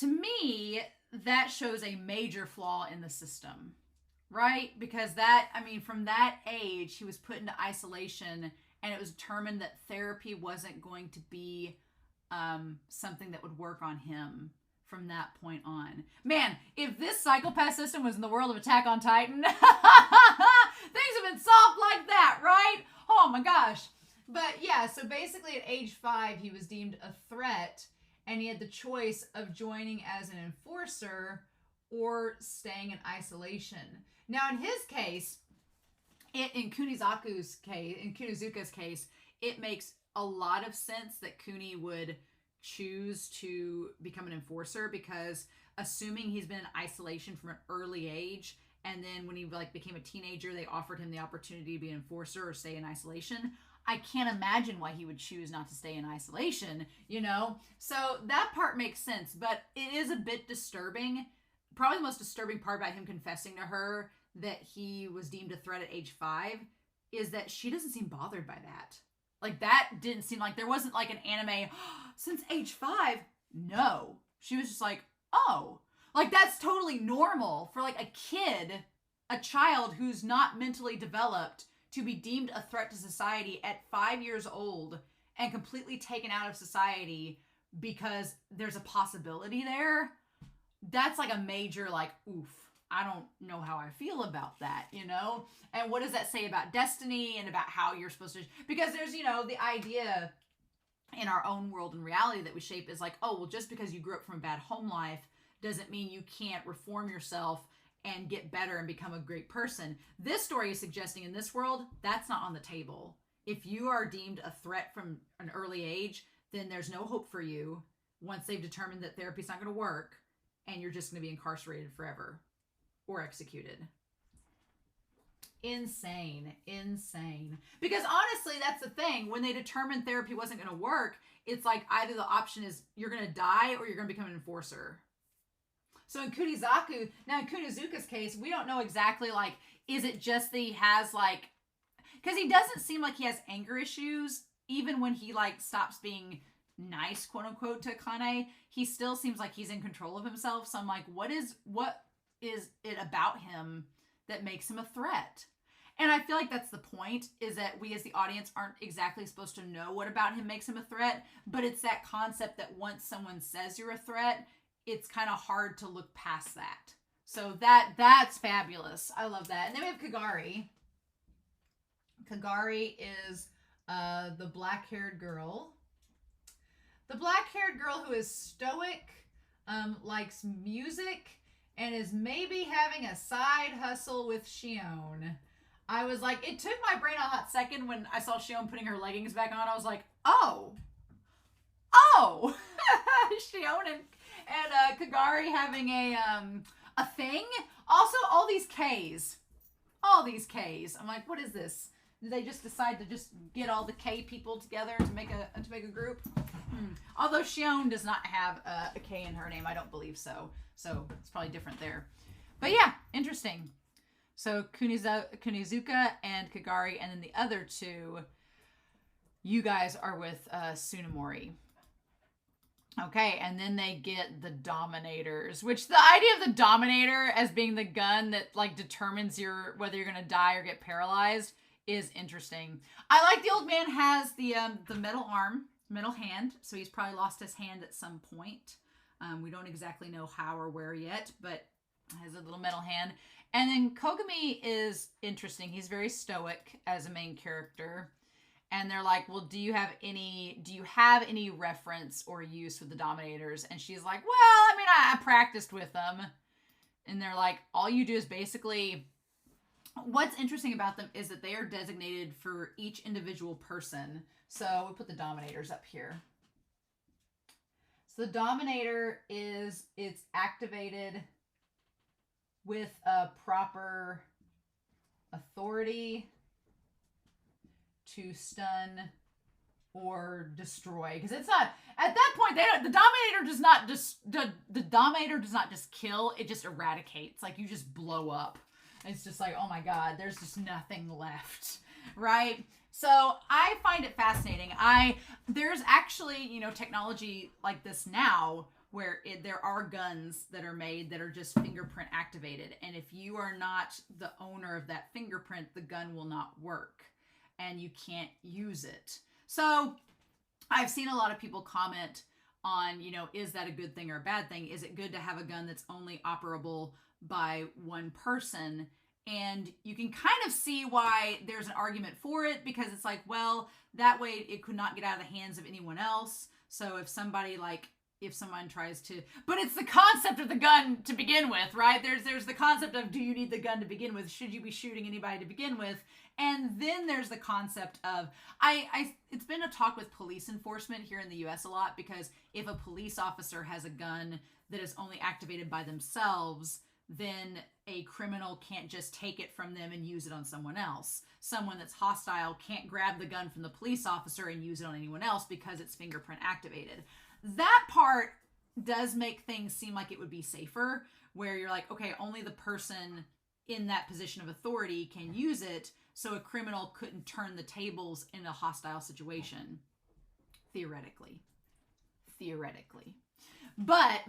To me, that shows a major flaw in the system. Right? Because from that age, he was put into isolation, and it was determined that therapy wasn't going to be something that would work on him from that point on. Man, if this psychopath system was in the world of Attack on Titan, things have been solved like that, right? Oh my gosh. But yeah, so basically at age 5, he was deemed a threat, and he had the choice of joining as an enforcer or staying in isolation. Now, in his case, in Kunizuka's case, it makes a lot of sense that Kuni would choose to become an enforcer, because assuming he's been in isolation from an early age, and then when he became a teenager, they offered him the opportunity to be an enforcer or stay in isolation. I can't imagine why he would choose not to stay in isolation, So that part makes sense, but it is a bit disturbing. Probably the most disturbing part about him confessing to her that he was deemed a threat at age 5 is that she doesn't seem bothered by that. That didn't seem like, there wasn't an anime, since age 5? No. She was just oh. That's totally normal for a kid, a child who's not mentally developed, to be deemed a threat to society at 5 years old and completely taken out of society because there's a possibility there. That's a major oof. I don't know how I feel about that, And what does that say about destiny and about how you're supposed to... Because there's, the idea in our own world and reality that we shape is just because you grew up from a bad home life doesn't mean you can't reform yourself and get better and become a great person. This story is suggesting in this world, that's not on the table. If you are deemed a threat from an early age, then there's no hope for you once they've determined that therapy's not going to work, and you're just going to be incarcerated forever or executed. Insane. Because honestly, that's the thing. When they determined therapy wasn't going to work, it's either the option is you're going to die or you're going to become an enforcer. So in Kunizuka's case, we don't know exactly, is it just that he has, because he doesn't seem like he has anger issues, even when he, stops being nice, quote unquote, to Akane, he still seems like he's in control of himself. So I'm what is it about him that makes him a threat? And I feel like that's the point, is that we as the audience aren't exactly supposed to know what about him makes him a threat, but it's that concept that once someone says you're a threat, it's kind of hard to look past that. So that's fabulous. I love that. And then we have Kagari. Kagari is the black-haired girl. The black-haired girl who is stoic, likes music, and is maybe having a side hustle with Shion. I was it took my brain a hot second when I saw Shion putting her leggings back on. I was oh. Shion and Kagari having a thing. Also, all these Ks. I'm what is this? Did they just decide to just get all the K people together to make a group? Although Shion does not have a K in her name, I don't believe so. So it's probably different there. But yeah, interesting. So Kunizuka and Kagari, and then the other two, you guys are with Tsunemori. Okay, and then they get the Dominators, which the idea of the Dominator as being the gun that determines whether you're gonna die or get paralyzed is interesting. I like the old man has the metal arm, metal hand, so he's probably lost his hand at some point. We don't exactly know how or where yet, but has a little metal hand. And then Kogami is interesting. He's very stoic as a main character. And they're well, do you have any reference or use with the Dominators? And she's well, I practiced with them. And they're all you do is basically, what's interesting about them is that they are designated for each individual person. So we'll put the Dominators up here. So the Dominator it's activated with a proper authority to stun or destroy, because it's not at that point the Dominator does not just the Dominator does not just kill, it just eradicates. You just blow up. It's just oh my god, there's just nothing left, right? So I find it fascinating. There's actually technology like this now where there are guns that are made that are just fingerprint activated, and if you are not the owner of that fingerprint, the gun will not work and you can't use it. So I've seen a lot of people comment on, you know, is that a good thing or a bad thing? Is it good to have a gun that's only operable by one person? And you can kind of see why there's an argument for it, because it's like, well, that way it could not get out of the hands of anyone else. So if somebody if someone tries to, but it's the concept of the gun to begin with, right? There's the concept of, do you need the gun to begin with? Should you be shooting anybody to begin with? And then there's the concept of, it's been a talk with police enforcement here in the US a lot, because if a police officer has a gun that is only activated by themselves, then a criminal can't just take it from them and use it on someone else. Someone that's hostile can't grab the gun from the police officer and use it on anyone else because it's fingerprint activated. That part does make things seem like it would be safer, where you're like, okay, only the person in that position of authority can use it, so a criminal couldn't turn the tables in a hostile situation. Theoretically. But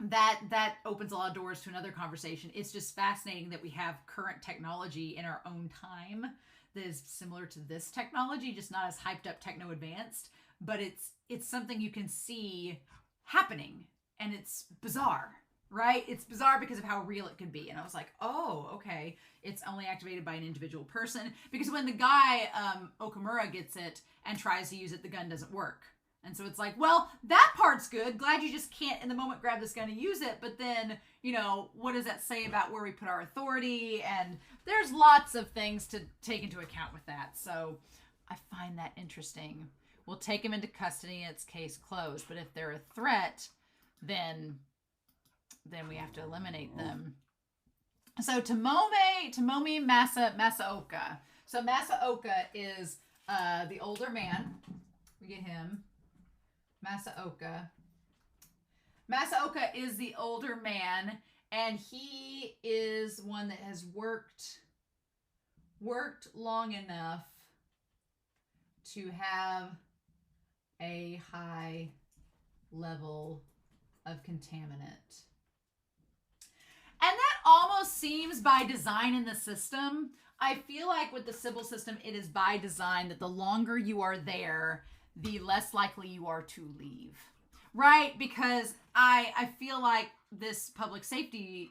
that opens a lot of doors to another conversation. It's just fascinating that we have current technology in our own time that is similar to this technology, just not as hyped up techno advanced, but it's something you can see happening, and it's bizarre, right? It's bizarre because of how real it can be. And I was like, oh, okay, it's only activated by an individual person, because when the guy Okamura gets it and tries to use it, the gun doesn't work. And so it's like, well, that part's good. Glad you just can't in the moment grab this gun and use it. But then, you know, what does that say about where we put our authority? And there's lots of things to take into account with that. So I find that interesting. We'll take him into custody and it's case closed. But if they're a threat, then we have to eliminate them. So Tomomi Masaoka. So Masaoka is the older man. We get him. Masaoka is the older man, and he is one that has worked long enough to have a high level of contaminant. And that almost seems by design in the system. I feel like with the Sibyl system, it is by design that the longer you are there, the less likely you are to leave, right? Because I feel like this public safety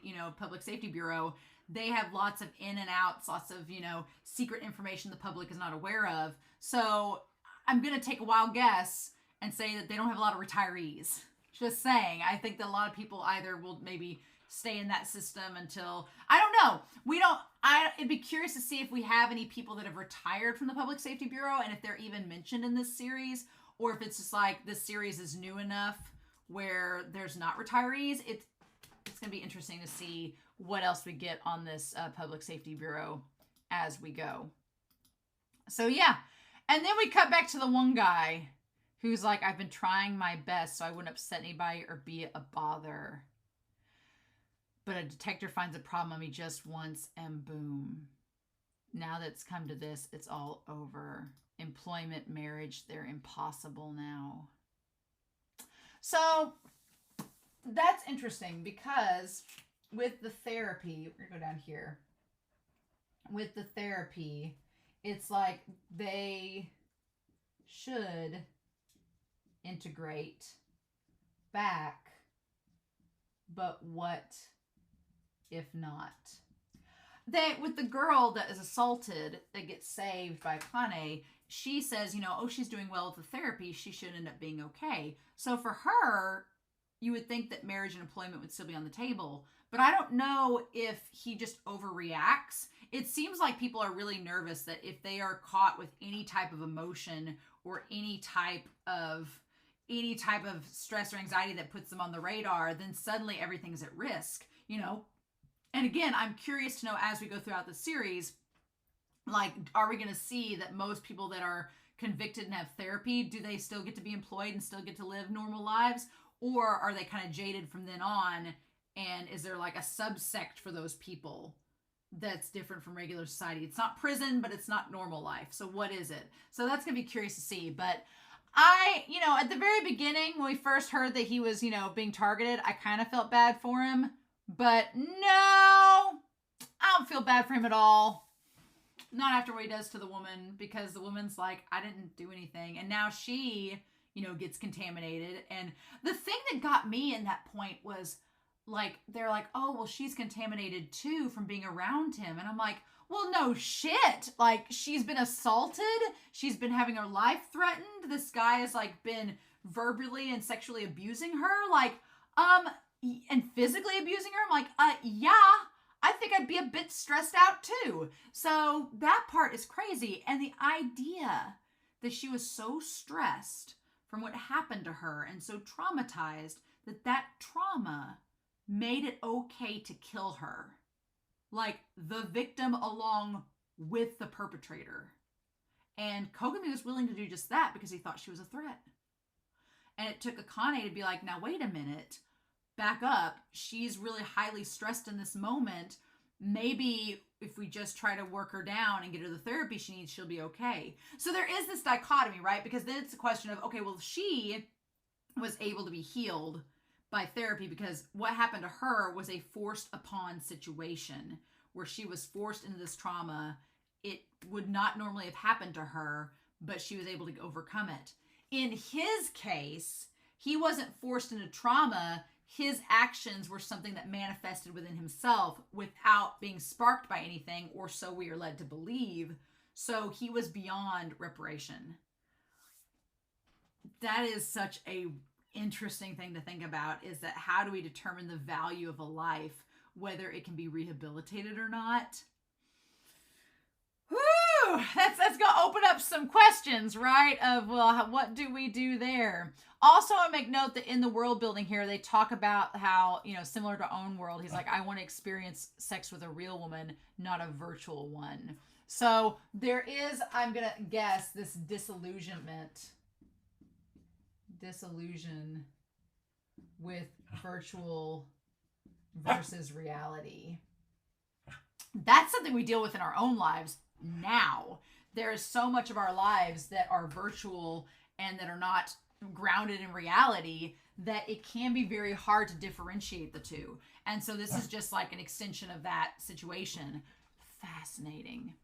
bureau, they have lots of in and outs, lots of, secret information the public is not aware of. So I'm going to take a wild guess and say that they don't have a lot of retirees. Just saying. I think that a lot of people either will maybe stay in that system until, I don't know. It'd be curious to see if we have any people that have retired from the Public Safety Bureau, and if they're even mentioned in this series, or if it's just like this series is new enough where there's not retirees. It's going to be interesting to see what else we get on this Public Safety Bureau as we go. So yeah. And then we cut back to the one guy who's like, I've been trying my best so I wouldn't upset anybody or be a bother. But a detector finds a problem on me just once, and boom. Now that it's come to this, it's all over. Employment, marriage, they're impossible now. So that's interesting, because with the therapy, we're going to go down here. With the therapy, it's like they should integrate back, but what if not? With the girl that is assaulted, that gets saved by Akane, she says, she's doing well with the therapy, she should end up being okay. So for her, you would think that marriage and employment would still be on the table. But I don't know if he just overreacts. It seems like people are really nervous that if they are caught with any type of emotion or any type of stress or anxiety that puts them on the radar, then suddenly everything's at risk, And again, I'm curious to know, as we go throughout the series, like, are we going to see that most people that are convicted and have therapy, do they still get to be employed and still get to live normal lives? Or are they kind of jaded from then on? And is there like a subsect for those people that's different from regular society? It's not prison, but it's not normal life. So what is it? So that's going to be curious to see. But at the very beginning, when we first heard that he was, being targeted, I kind of felt bad for him. But no, I don't feel bad for him at all. Not after what he does to the woman, because the woman's like, I didn't do anything. And now she gets contaminated. And the thing that got me in that point was like, they're like, oh, well, she's contaminated too from being around him. And I'm like, well, no shit. Like, she's been assaulted. She's been having her life threatened. This guy has like been verbally and sexually abusing her. Like, and physically abusing her. I'm like, yeah, I think I'd be a bit stressed out too. So that part is crazy. And the idea that she was so stressed from what happened to her and so traumatized that trauma made it okay to kill her. Like, the victim along with the perpetrator. And Kogami was willing to do just that because he thought she was a threat. And it took Akane to be like, now wait a minute, back up. She's really highly stressed in this moment. Maybe if we just try to work her down and get her the therapy she needs, she'll be okay. So there is this dichotomy, right? Because then it's a question of, okay, well, she was able to be healed by therapy because what happened to her was a forced upon situation where she was forced into this trauma. It would not normally have happened to her, but she was able to overcome it. In his case, he wasn't forced into trauma. His actions were something that manifested within himself without being sparked by anything, or so we are led to believe. So he was beyond reparation. That is such a interesting thing to think about, is that how do we determine the value of a life, whether it can be rehabilitated or not? Whew, that's going to open up some questions, right? Of, well, what do we do there? Also, I make note that in the world building here, they talk about how, similar to Own World, he's like, I want to experience sex with a real woman, not a virtual one. So there is, I'm going to guess, this disillusion with virtual versus reality. That's something we deal with in our own lives now. There is so much of our lives that are virtual and that are not grounded in reality that it can be very hard to differentiate the two. And so this is just like an extension of that situation. Fascinating.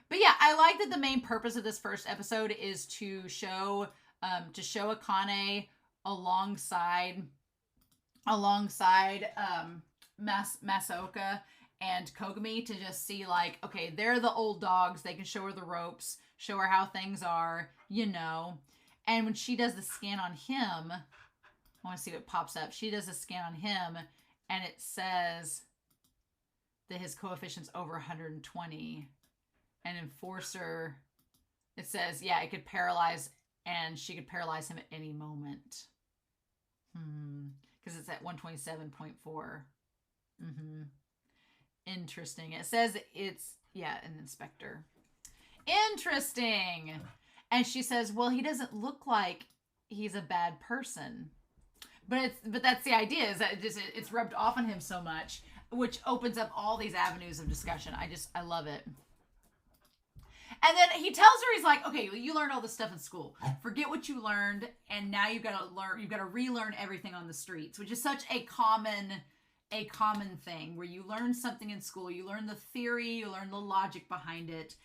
But yeah, I like that the main purpose of this first episode is to show Akane alongside Masaoka and Kogami, to just see like, okay, they're the old dogs. They can show her the ropes, show her how things are, And when she does the scan on him, I want to see what pops up. She does a scan on him, and it says that his coefficient's over 120. And Enforcer, it says, yeah, it could paralyze, and she could paralyze him at any moment. Because it's at 127.4. Interesting. It says it's, an inspector. Interesting. And she says, well, he doesn't look like he's a bad person. But that's the idea, is that it's rubbed off on him so much, which opens up all these avenues of discussion. I love it. And then he tells her, he's like, okay, well, you learned all this stuff in school. Forget what you learned, and now you've got to relearn everything on the streets, which is such a common thing, where you learn something in school, you learn the theory, you learn the logic behind it.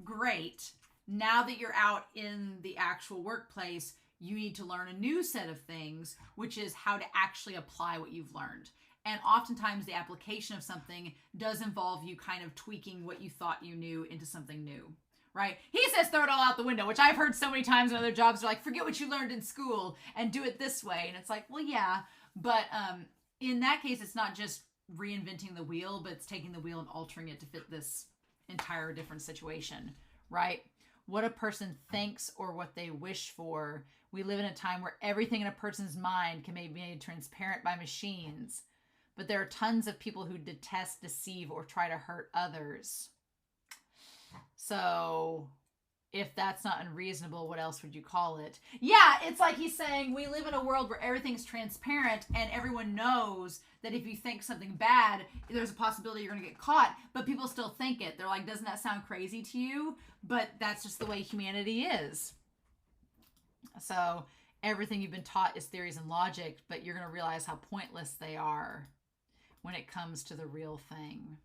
Great. Now that you're out in the actual workplace, you need to learn a new set of things, which is how to actually apply what you've learned. And oftentimes the application of something does involve you kind of tweaking what you thought you knew into something new, right? He says throw it all out the window, which I've heard so many times in other jobs. They're like, forget what you learned in school and do it this way. And it's like, well, yeah, but in that case, it's not just reinventing the wheel, but it's taking the wheel and altering it to fit this entire different situation, right? What a person thinks or what they wish for. We live in a time where everything in a person's mind can be made transparent by machines. But there are tons of people who detest, deceive, or try to hurt others. So if that's not unreasonable, what else would you call it? Yeah, it's like he's saying we live in a world where everything's transparent and everyone knows that if you think something bad, there's a possibility you're going to get caught, but people still think it. They're like, doesn't that sound crazy to you? But that's just the way humanity is. So everything you've been taught is theories and logic, but you're going to realize how pointless they are when it comes to the real thing.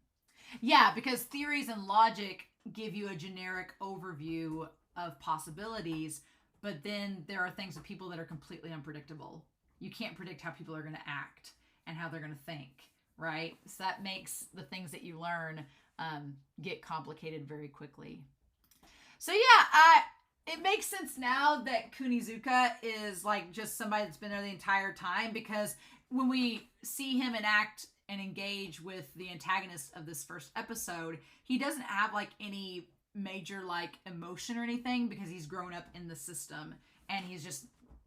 Yeah, because theories and logic give you a generic overview of possibilities, But then there are things with people that are completely unpredictable. You can't predict how people are going to act and how they're going to think, right? So that makes the things that you learn get complicated very quickly. So yeah, it makes sense now that Kunizuka is like just somebody that's been there the entire time, because when we see him enact and engage with the antagonist of this first episode, he doesn't have like any major like emotion or anything, because he's grown up in the system and he's just,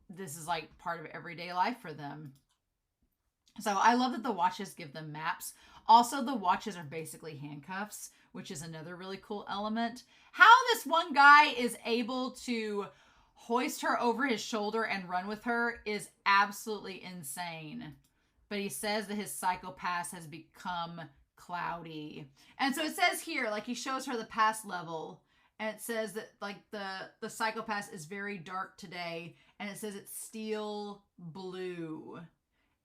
this is like part of everyday life for them. So I love that the watches give them maps. Also, the watches are basically handcuffs, which is another really cool element. How this one guy is able to hoist her over his shoulder and run with her is absolutely insane. But he says that his psychopath has become cloudy. And so it says here, like he shows her the past level, and it says that like the psychopath is very dark today, and it says it's steel blue,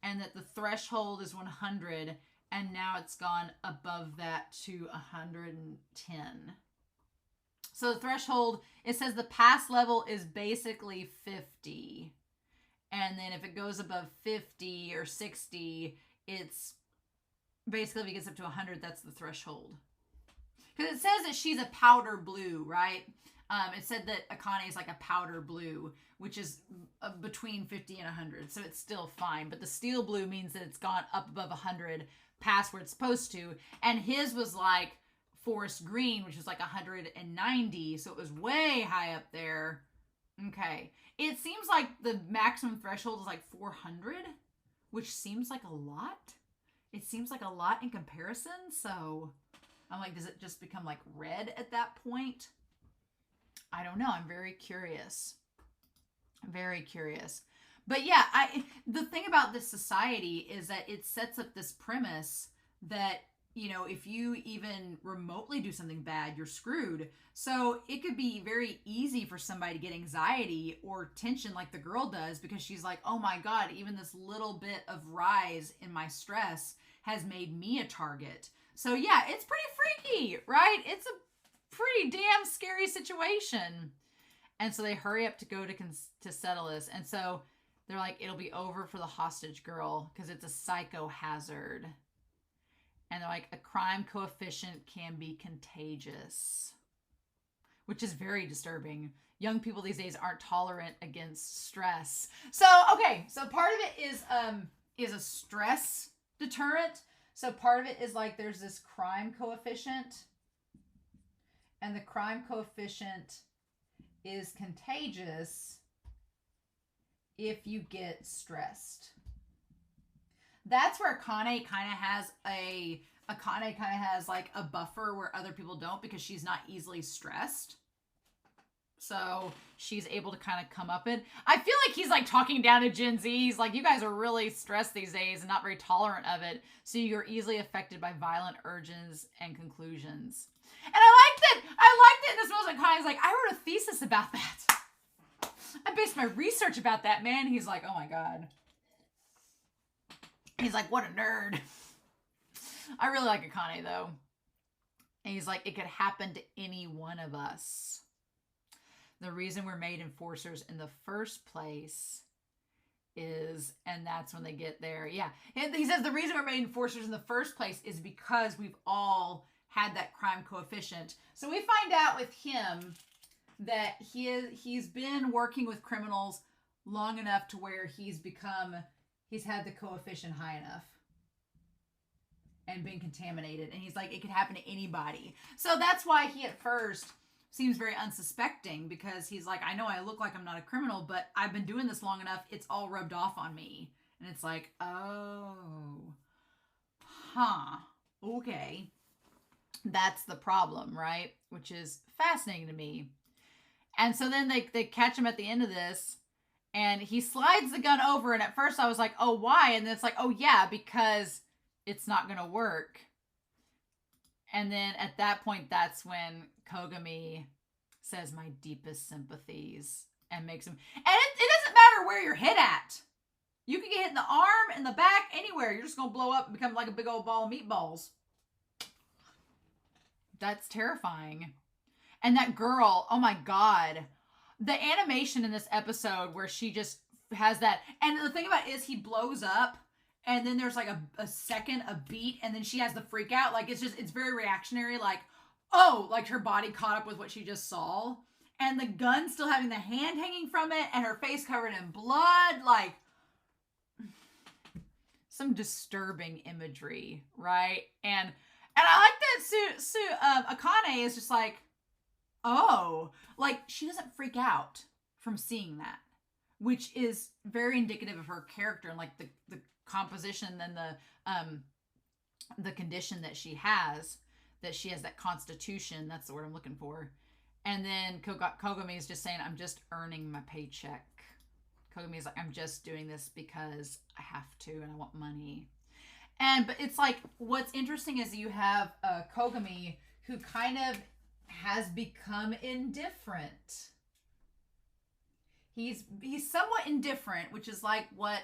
and that the threshold is 100, and now it's gone above that to 110. So the threshold, it says the past level is basically 50. And then if it goes above 50 or 60, it's basically, if it gets up to 100, that's the threshold. Because it says that she's a powder blue, right? It said that Akane is like a powder blue, which is between 50 and 100. So it's still fine. But the steel blue means that it's gone up above 100, past where it's supposed to. And his was like forest green, which is like 190. So it was way high up there. Okay. It seems like the maximum threshold is like 400, which seems like a lot. It seems like a lot in comparison. So I'm like, does it just become like red at that point? I don't know. I'm very curious. Very curious. But yeah, the thing about this society is that it sets up this premise that, you know, if you even remotely do something bad, you're screwed. So it could be very easy for somebody to get anxiety or tension like the girl does, because she's like, oh my God, even this little bit of rise in my stress has made me a target. So yeah, it's pretty freaky, right? It's a pretty damn scary situation. And so they hurry up to go to settle this. And so they're like, it'll be over for the hostage girl because it's a psycho hazard. And they're like, a crime coefficient can be contagious, which is very disturbing. Young people these days aren't tolerant against stress. So, okay. So part of it is a stress deterrent. So part of it is like, there's this crime coefficient, and the crime coefficient is contagious if you get stressed. That's where Akane kind of has like a buffer where other people don't, because she's not easily stressed. So she's able to kind of come up in. I feel like he's like talking down to Gen Z. He's like, you guys are really stressed these days and not very tolerant of it. So you're easily affected by violent urges and conclusions. And I liked it in this moment. Akane's like, I wrote a thesis about that. I based my research about that, man. He's like, oh my God. He's like, what a nerd. I really like Akane though. And he's like, it could happen to any one of us. The reason we're made enforcers in the first place is, and that's when they get there. Yeah. And he says the reason we're made enforcers in the first place is because we've all had that crime coefficient. So we find out with him that he's been working with criminals long enough to where he's had the coefficient high enough and been contaminated. And he's like, it could happen to anybody. So that's why he at first seems very unsuspecting, because he's like, I know I look like I'm not a criminal, but I've been doing this long enough. It's all rubbed off on me. And it's like, oh, okay. That's the problem, right? Which is fascinating to me. And so then they catch him at the end of this, and he slides the gun over. And at first I was like, oh, why? And then it's like, oh yeah, because it's not going to work. And then at that point, that's when Kogami says my deepest sympathies and makes him, and it doesn't matter where you're hit at. You can get hit in the arm, in the back, anywhere. You're just going to blow up and become like a big old ball of meatballs. That's terrifying. And that girl, oh my God. the animation in this episode where she just has that, and the thing about it is he blows up, and then there's like a second, a beat, and then she has the freak out. Like, it's very reactionary. Like, oh, like her body caught up with what she just saw. And the gun still having the hand hanging from it, and her face covered in blood. Like, some disturbing imagery, right? And I like that Akane is just like, oh, like, she doesn't freak out from seeing that, which is very indicative of her character and like the composition and the condition that she has that constitution. That's the word I'm looking for. And then Kogami is just saying, I'm just earning my paycheck. Kogami is like, I'm just doing this because I have to and I want money. But it's like, what's interesting is you have Kogami who kind of has become indifferent. He's somewhat indifferent, which is like what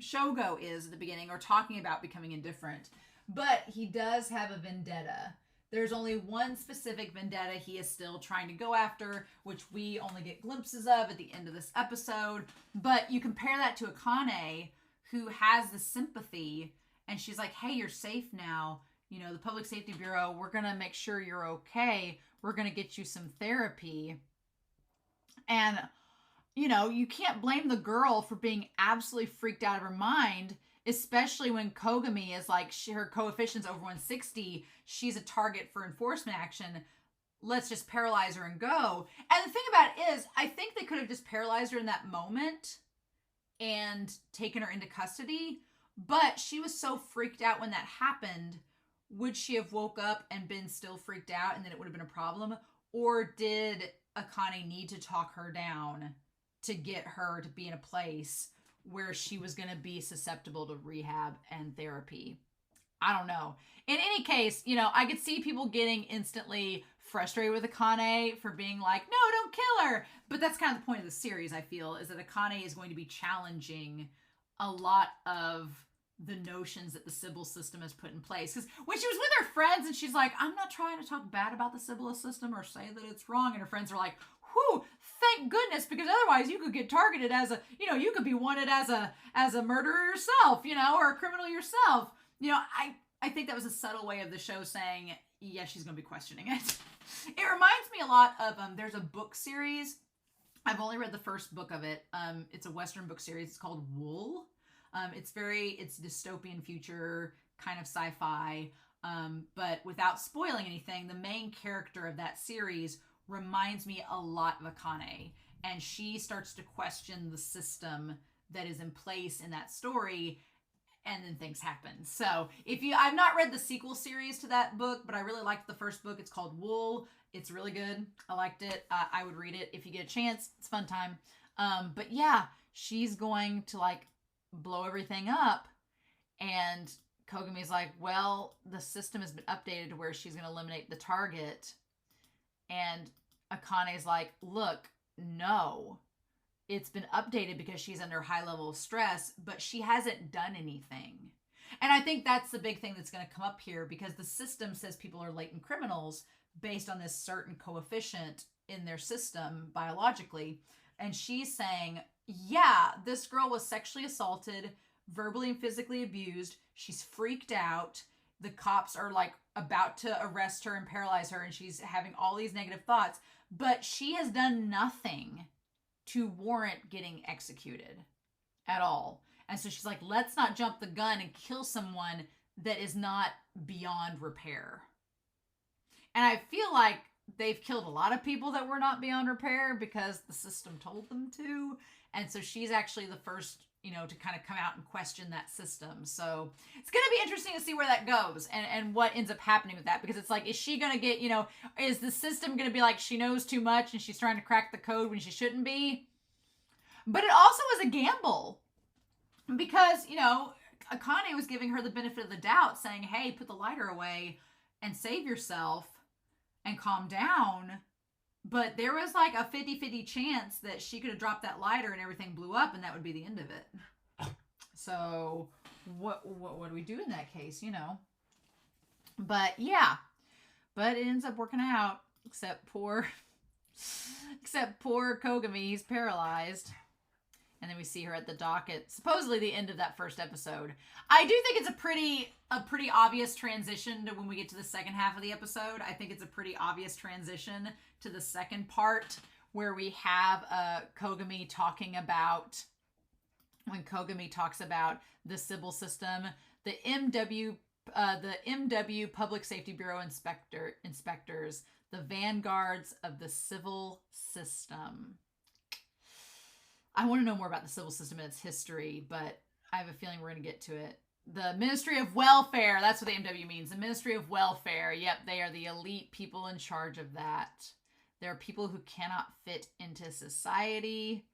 Shogo is at the beginning, or talking about becoming indifferent. But he does have a vendetta. There's only one specific vendetta he is still trying to go after, which we only get glimpses of at the end of this episode. But you compare that to Akane, who has the sympathy, and she's like, hey, you're safe now. You know, the Public Safety Bureau, we're going to make sure you're okay. We're going to get you some therapy. And, you know, you can't blame the girl for being absolutely freaked out of her mind, especially when Kogami is like, her coefficient's over 160. She's a target for enforcement action. Let's just paralyze her and go. And the thing about it is, I think they could have just paralyzed her in that moment and taken her into custody. But she was so freaked out when that happened. Would she have woke up and been still freaked out and then it would have been a problem? Or did Akane need to talk her down to get her to be in a place where she was going to be susceptible to rehab and therapy? I don't know. In any case, you know, I could see people getting instantly frustrated with Akane for being like, no, don't kill her. But that's kind of the point of the series, I feel, is that Akane is going to be challenging a lot of the notions that the Sibyl System has put in place. Because when she was with her friends and she's like, I'm not trying to talk bad about the Sibyl System or say that it's wrong. And her friends are like, whew, thank goodness, because otherwise you could get targeted as a, you know, you could be wanted as a murderer yourself, you know, or a criminal yourself. You know, I think that was a subtle way of the show saying, yeah, she's going to be questioning it. It reminds me a lot of, there's a book series. I've only read the first book of it. It's a Western book series. It's called Wool. It's dystopian future, kind of sci-fi. But without spoiling anything, the main character of that series reminds me a lot of Akane. And she starts to question the system that is in place in that story, and then things happen. So I've not read the sequel series to that book, but I really liked the first book. It's called Wool. It's really good. I liked it. I would read it if you get a chance. It's a fun time. But yeah, she's going to like blow everything up, and Kogami's like, well, the system has been updated to where she's going to eliminate the target. And Akane's like, look, no, it's been updated because she's under a high level of stress, but she hasn't done anything. And I think that's the big thing that's going to come up here, because the system says people are latent criminals based on this certain coefficient in their system biologically. And she's saying, yeah, this girl was sexually assaulted, verbally and physically abused. She's freaked out. The cops are like about to arrest her and paralyze her, and she's having all these negative thoughts, but she has done nothing to warrant getting executed at all. And so she's like, let's not jump the gun and kill someone that is not beyond repair. And I feel like they've killed a lot of people that were not beyond repair because the system told them to. And so she's actually the first, you know, to kind of come out and question that system. So it's going to be interesting to see where that goes and what ends up happening with that. Because it's like, is she going to get, you know, is the system going to be like she knows too much and she's trying to crack the code when she shouldn't be? But it also was a gamble. Because, you know, Akane was giving her the benefit of the doubt, saying, hey, put the lighter away and save yourself and calm down. But there was like a 50-50 chance that she could have dropped that lighter and everything blew up, and that would be the end of it. So what do we do in that case, you know? But yeah, but it ends up working out, except poor Except poor Kogami, he's paralyzed. And then we see her at the dock at supposedly the end of that first episode. I do think it's a pretty obvious transition to when we get to the second half of the episode. I think it's a pretty obvious transition to the second part where we have Kogami talking about, when Kogami talks about the Sibyl System, the MW Public Safety Bureau inspectors, the vanguards of the civil system. I want to know more about the civil system and its history, but I have a feeling we're going to get to it. The Ministry of Welfare, that's what the MW means. The Ministry of Welfare. Yep, they are the elite people in charge of that. There are people who cannot fit into society,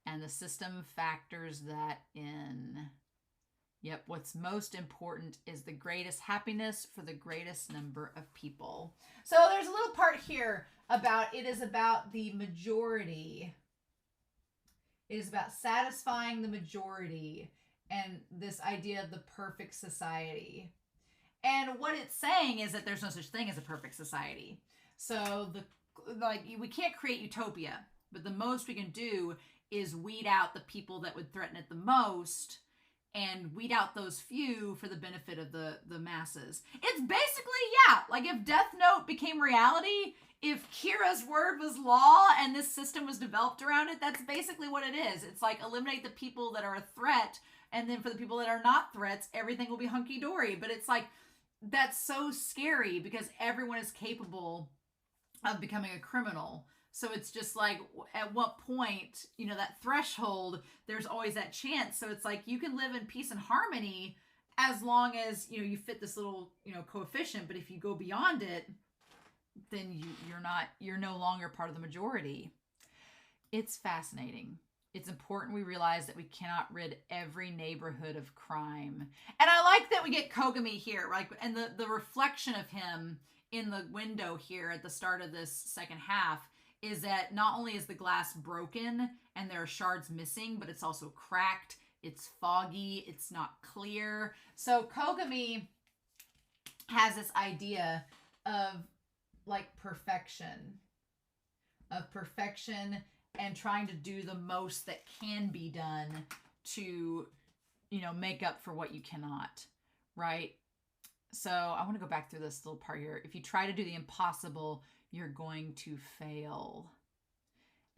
and the system factors that in. Yep, what's most important is the greatest happiness for the greatest number of people. So there's a little part here about, it is about the majority. It is about satisfying the majority and this idea of the perfect society. And what it's saying is that there's no such thing as a perfect society. So we can't create utopia, but the most we can do is weed out the people that would threaten it the most and weed out those few for the benefit of the masses. It's basically, yeah, like if Death Note became reality, if Kira's word was law and this system was developed around it, that's basically what it is. It's like eliminate the people that are a threat, and then for the people that are not threats, everything will be hunky-dory. But it's like, that's so scary because everyone is capable of becoming a criminal. So it's just like, at what point, that threshold, there's always that chance. So it's like, you can live in peace and harmony as long as, you fit this little, coefficient. But if you go beyond it, then you're no longer part of the majority. It's fascinating. It's important we realize that we cannot rid every neighborhood of crime. And I like that we get Kogami here, right? And the reflection of him in the window here at the start of this second half is that not only is the glass broken and there are shards missing, but it's also cracked, it's foggy, it's not clear. So Kogami has this idea of perfection and trying to do the most that can be done to, make up for what you cannot, right? So I want to go back through this little part here. If you try to do the impossible, you're going to fail.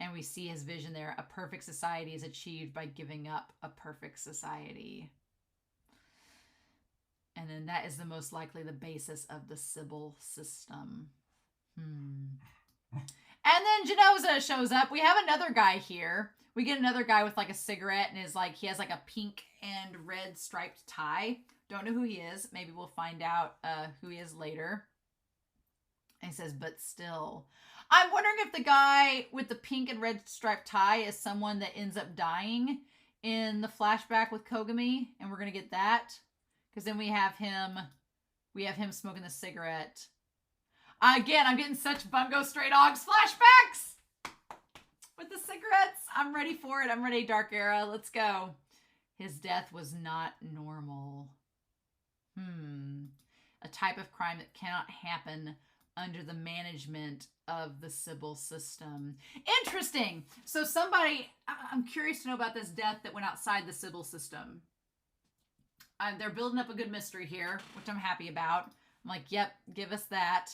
And we see his vision there. A perfect society is achieved by giving up a perfect society. And then that is the most likely the basis of the Sibyl System. And then Genoza shows up. We have another guy here. We get another guy with a cigarette and he has a pink and red striped tie. Don't know who he is. Maybe we'll find out who he is later. And he says, but still. I'm wondering if the guy with the pink and red striped tie is someone that ends up dying in the flashback with Kogami. And we're going to get that. Because then we have him smoking the cigarette. Again, I'm getting such Bungo Stray Dogs flashbacks with the cigarettes. I'm ready for it. I'm ready, Dark Era. Let's go. His death was not normal. A type of crime that cannot happen under the management of the Sibyl System. Interesting. So I'm curious to know about this death that went outside the Sibyl System. They're building up a good mystery here, which I'm happy about. I'm like, yep, give us that.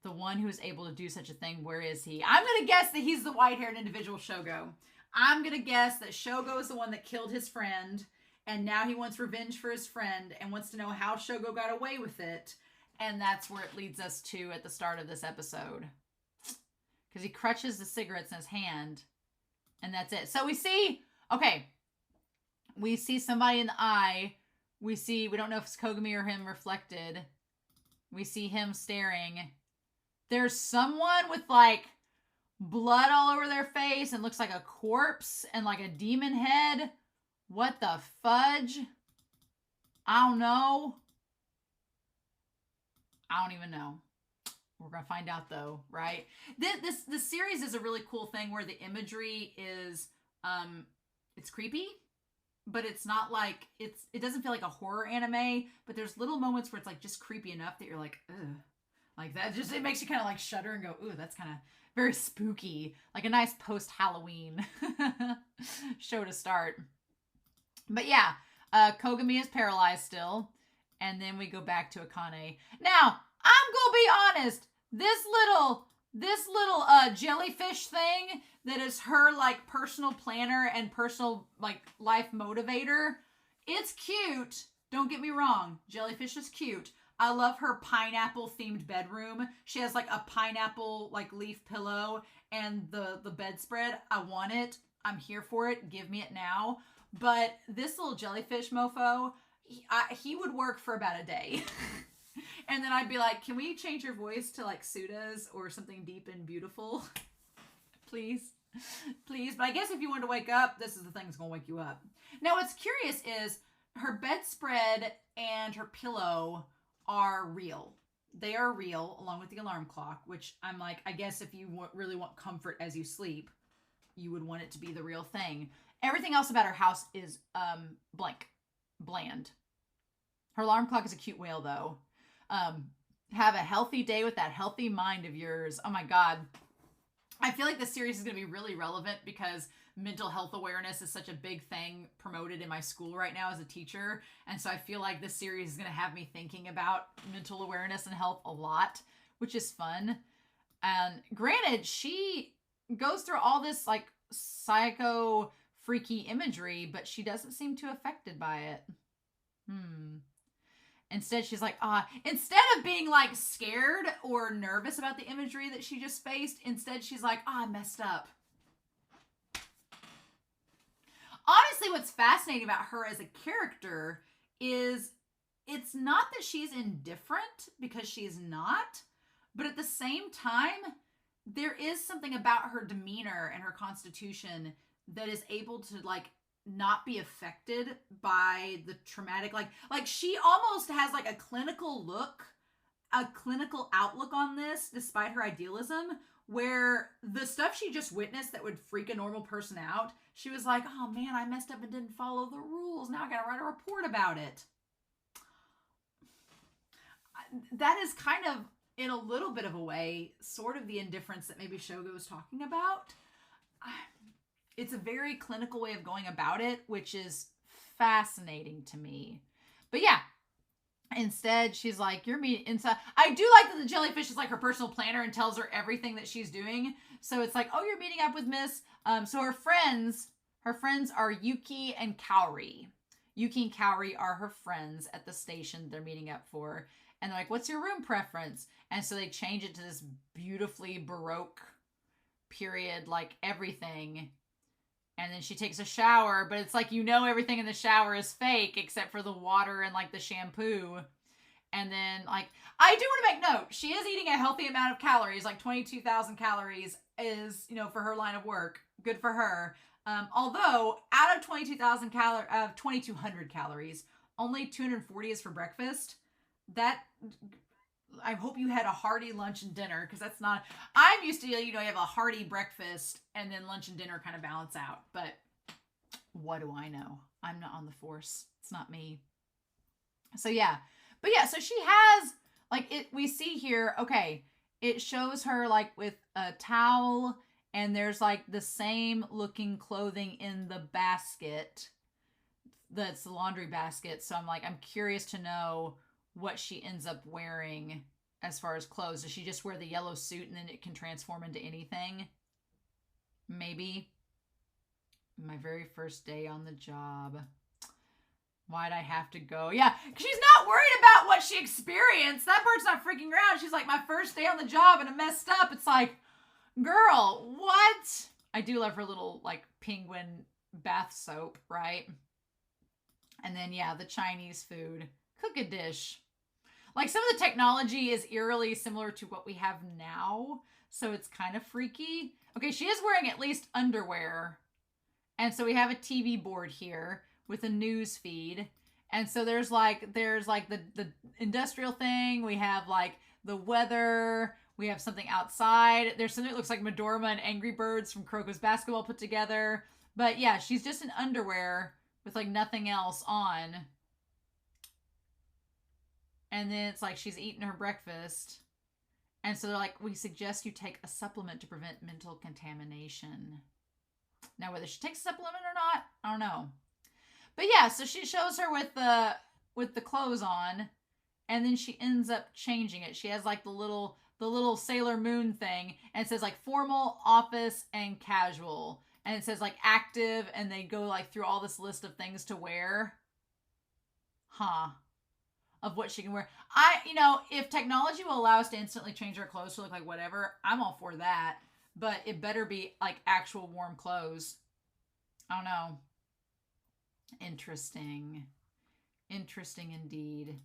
The one who is able to do such a thing, where is he? I'm going to guess that he's the white-haired individual Shogo. I'm going to guess that Shogo is the one that killed his friend, and now he wants revenge for his friend and wants to know how Shogo got away with it. And that's where it leads us to at the start of this episode. Because he crutches the cigarettes in his hand, and that's it. So we see somebody in the eye. We don't know if it's Kogami or him reflected. We see him staring. There's someone with blood all over their face and looks like a corpse and a demon head. What the fudge? I don't know. I don't even know. We're going to find out though, right? This series is a really cool thing where the imagery is, it's creepy, but it's not it doesn't feel like a horror anime, but there's little moments where it's just creepy enough that you're like, ugh. Like that just, it makes you kind of like shudder and go, ooh, that's kind of very spooky. Like a nice post-Halloween show to start. But yeah, Kogami is paralyzed still. And then we go back to Akane. Now, I'm gonna be honest. This little jellyfish thing that is her like personal planner and personal like life motivator, it's cute. Don't get me wrong. Jellyfish is cute. I love her pineapple themed bedroom. She has like a pineapple like leaf pillow and the bedspread. I want it. I'm here for it. Give me it now. But this little jellyfish mofo, he would work for about a day. And then I'd be like, can we change your voice to like Suda's or something deep and beautiful? Please. Please. But I guess if you wanted to wake up, this is the thing that's going to wake you up. Now, what's curious is her bedspread and her pillow are real. They are real, along with the alarm clock, which I'm like, I guess if you really want comfort as you sleep, you would want it to be the real thing. Everything else about her house is bland. Her alarm clock is a cute whale, though. Have a healthy day with that healthy mind of yours. Oh my God. I feel like this series is going to be really relevant because mental health awareness is such a big thing promoted in my school right now as a teacher. And so I feel like this series is going to have me thinking about mental awareness and health a lot, which is fun. And granted, she goes through all this like psycho freaky imagery, but she doesn't seem too affected by it. Instead, she's like, instead of being like scared or nervous about the imagery that she just faced, instead she's like, I messed up. Honestly, what's fascinating about her as a character is it's not that she's indifferent, because she's not, but at the same time, there is something about her demeanor and her constitution that is able to like not be affected by the traumatic, like she almost has like a clinical outlook on this, despite her idealism, where the stuff she just witnessed that would freak a normal person out, she was like, oh man, I messed up and didn't follow the rules. Now I gotta write a report about it. That is kind of, in a little bit of a way, sort of the indifference that maybe Shogo was talking about. It's a very clinical way of going about it, which is fascinating to me. But yeah, instead, she's like, you're meeting inside. I do like that the jellyfish is like her personal planner and tells her everything that she's doing. So it's like, oh, you're meeting up with Miss. So her friends are Yuki and Kaori. Yuki and Kaori are her friends at the station they're meeting up for. And they're like, what's your room preference? And so they change it to this beautifully Baroque period, like everything. And then she takes a shower, but it's like, everything in the shower is fake except for the water and like the shampoo. And then like, I do want to make note, she is eating a healthy amount of calories, like 22,000 calories is, for her line of work. Good for her. Although out of 2,200 calories, only 240 is for breakfast. That, I hope you had a hearty lunch and dinner, because that's not, I'm used to, you have a hearty breakfast and then lunch and dinner kind of balance out. But what do I know? I'm not on the force. It's not me. So yeah. But yeah, so she has, like, we see here, okay, it shows her like with a towel, and there's like the same looking clothing in the basket. That's the laundry basket. So I'm curious to know what she ends up wearing as far as clothes. Does she just wear the yellow suit and then it can transform into anything? Maybe. My very first day on the job. Why'd I have to go? Yeah, she's not worried about what she experienced. That bird's not freaking around. She's like, my first day on the job and I messed up. It's like, girl, what? I do love her little like penguin bath soap, right? And then yeah, the Chinese food. Cook a dish. Like, some of the technology is eerily similar to what we have now, so it's kind of freaky. Okay, she is wearing at least underwear. And so we have a TV board here with a news feed. And so there's like the industrial thing. We have like the weather. We have something outside. There's something that looks like Madorma and Angry Birds from Croco's Basketball put together. But yeah, she's just in underwear with like nothing else on. And then it's like she's eating her breakfast. And so they're like, we suggest you take a supplement to prevent mental contamination. Now, whether she takes a supplement or not, I don't know. But yeah, so she shows her with the clothes on, and then she ends up changing it. She has like the little Sailor Moon thing, and it says like formal, office, and casual. And it says like active, and they go like through all this list of things to wear. Of what she can wear. If technology will allow us to instantly change our clothes to look like whatever, I'm all for that. But it better be like actual warm clothes. I don't know. Interesting. Interesting indeed.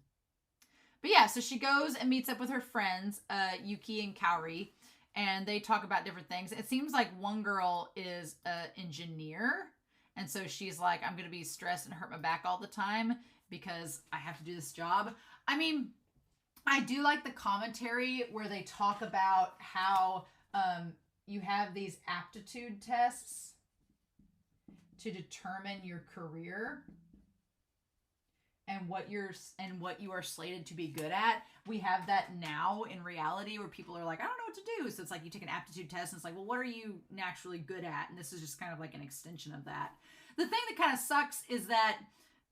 But yeah, so she goes and meets up with her friends, Yuki and Kaori, and they talk about different things. It seems like one girl is an engineer, and so she's like, I'm going to be stressed and hurt my back all the time because I have to do this job. I mean, I do like the commentary where they talk about how you have these aptitude tests to determine your career and what you are slated to be good at. We have that now in reality where people are like, I don't know what to do. So it's like you take an aptitude test and it's like, well, what are you naturally good at? And this is just kind of like an extension of that. The thing that kind of sucks is that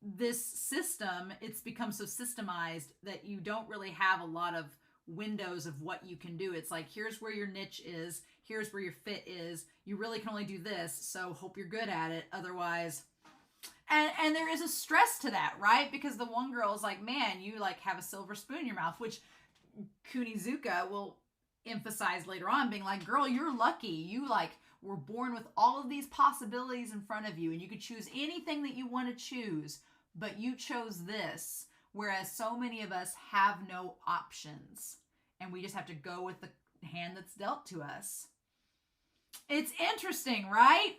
this system, it's become so systemized that you don't really have a lot of windows of what you can do. It's like, here's where your niche is. Here's where your fit is. You really can only do this. So hope you're good at it. Otherwise... And there is a stress to that, right? Because the one girl is like, man, you like have a silver spoon in your mouth, which Kunizuka will emphasize later on, being like, girl, you're lucky. You like were born with all of these possibilities in front of you, and you could choose anything that you want to choose, but you chose this. Whereas so many of us have no options, and we just have to go with the hand that's dealt to us. It's interesting, right?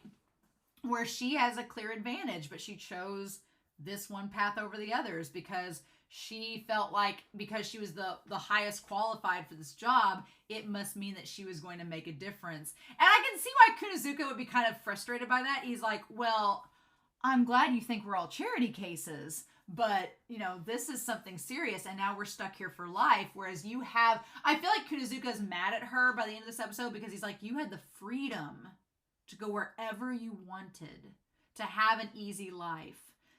Where she has a clear advantage, but she chose this one path over the others because she felt like because she was the highest qualified for this job, it must mean that she was going to make a difference. And I can see why Kunizuka would be kind of frustrated by that. He's like, well, I'm glad you think we're all charity cases, but, this is something serious, and now we're stuck here for life, whereas you have... I feel like Kunizuka's mad at her by the end of this episode because he's like, you had the freedom to go wherever you wanted, to have an easy life,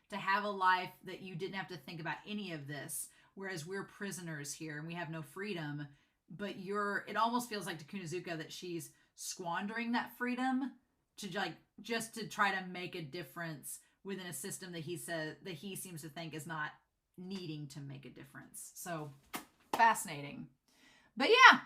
to have a life that you didn't have to think about any of this, whereas we're prisoners here and we have no freedom. But it almost feels like to Kunizuka that she's squandering that freedom to just to try to make a difference within a system that he seems to think is not needing to make a difference. So fascinating. But yeah.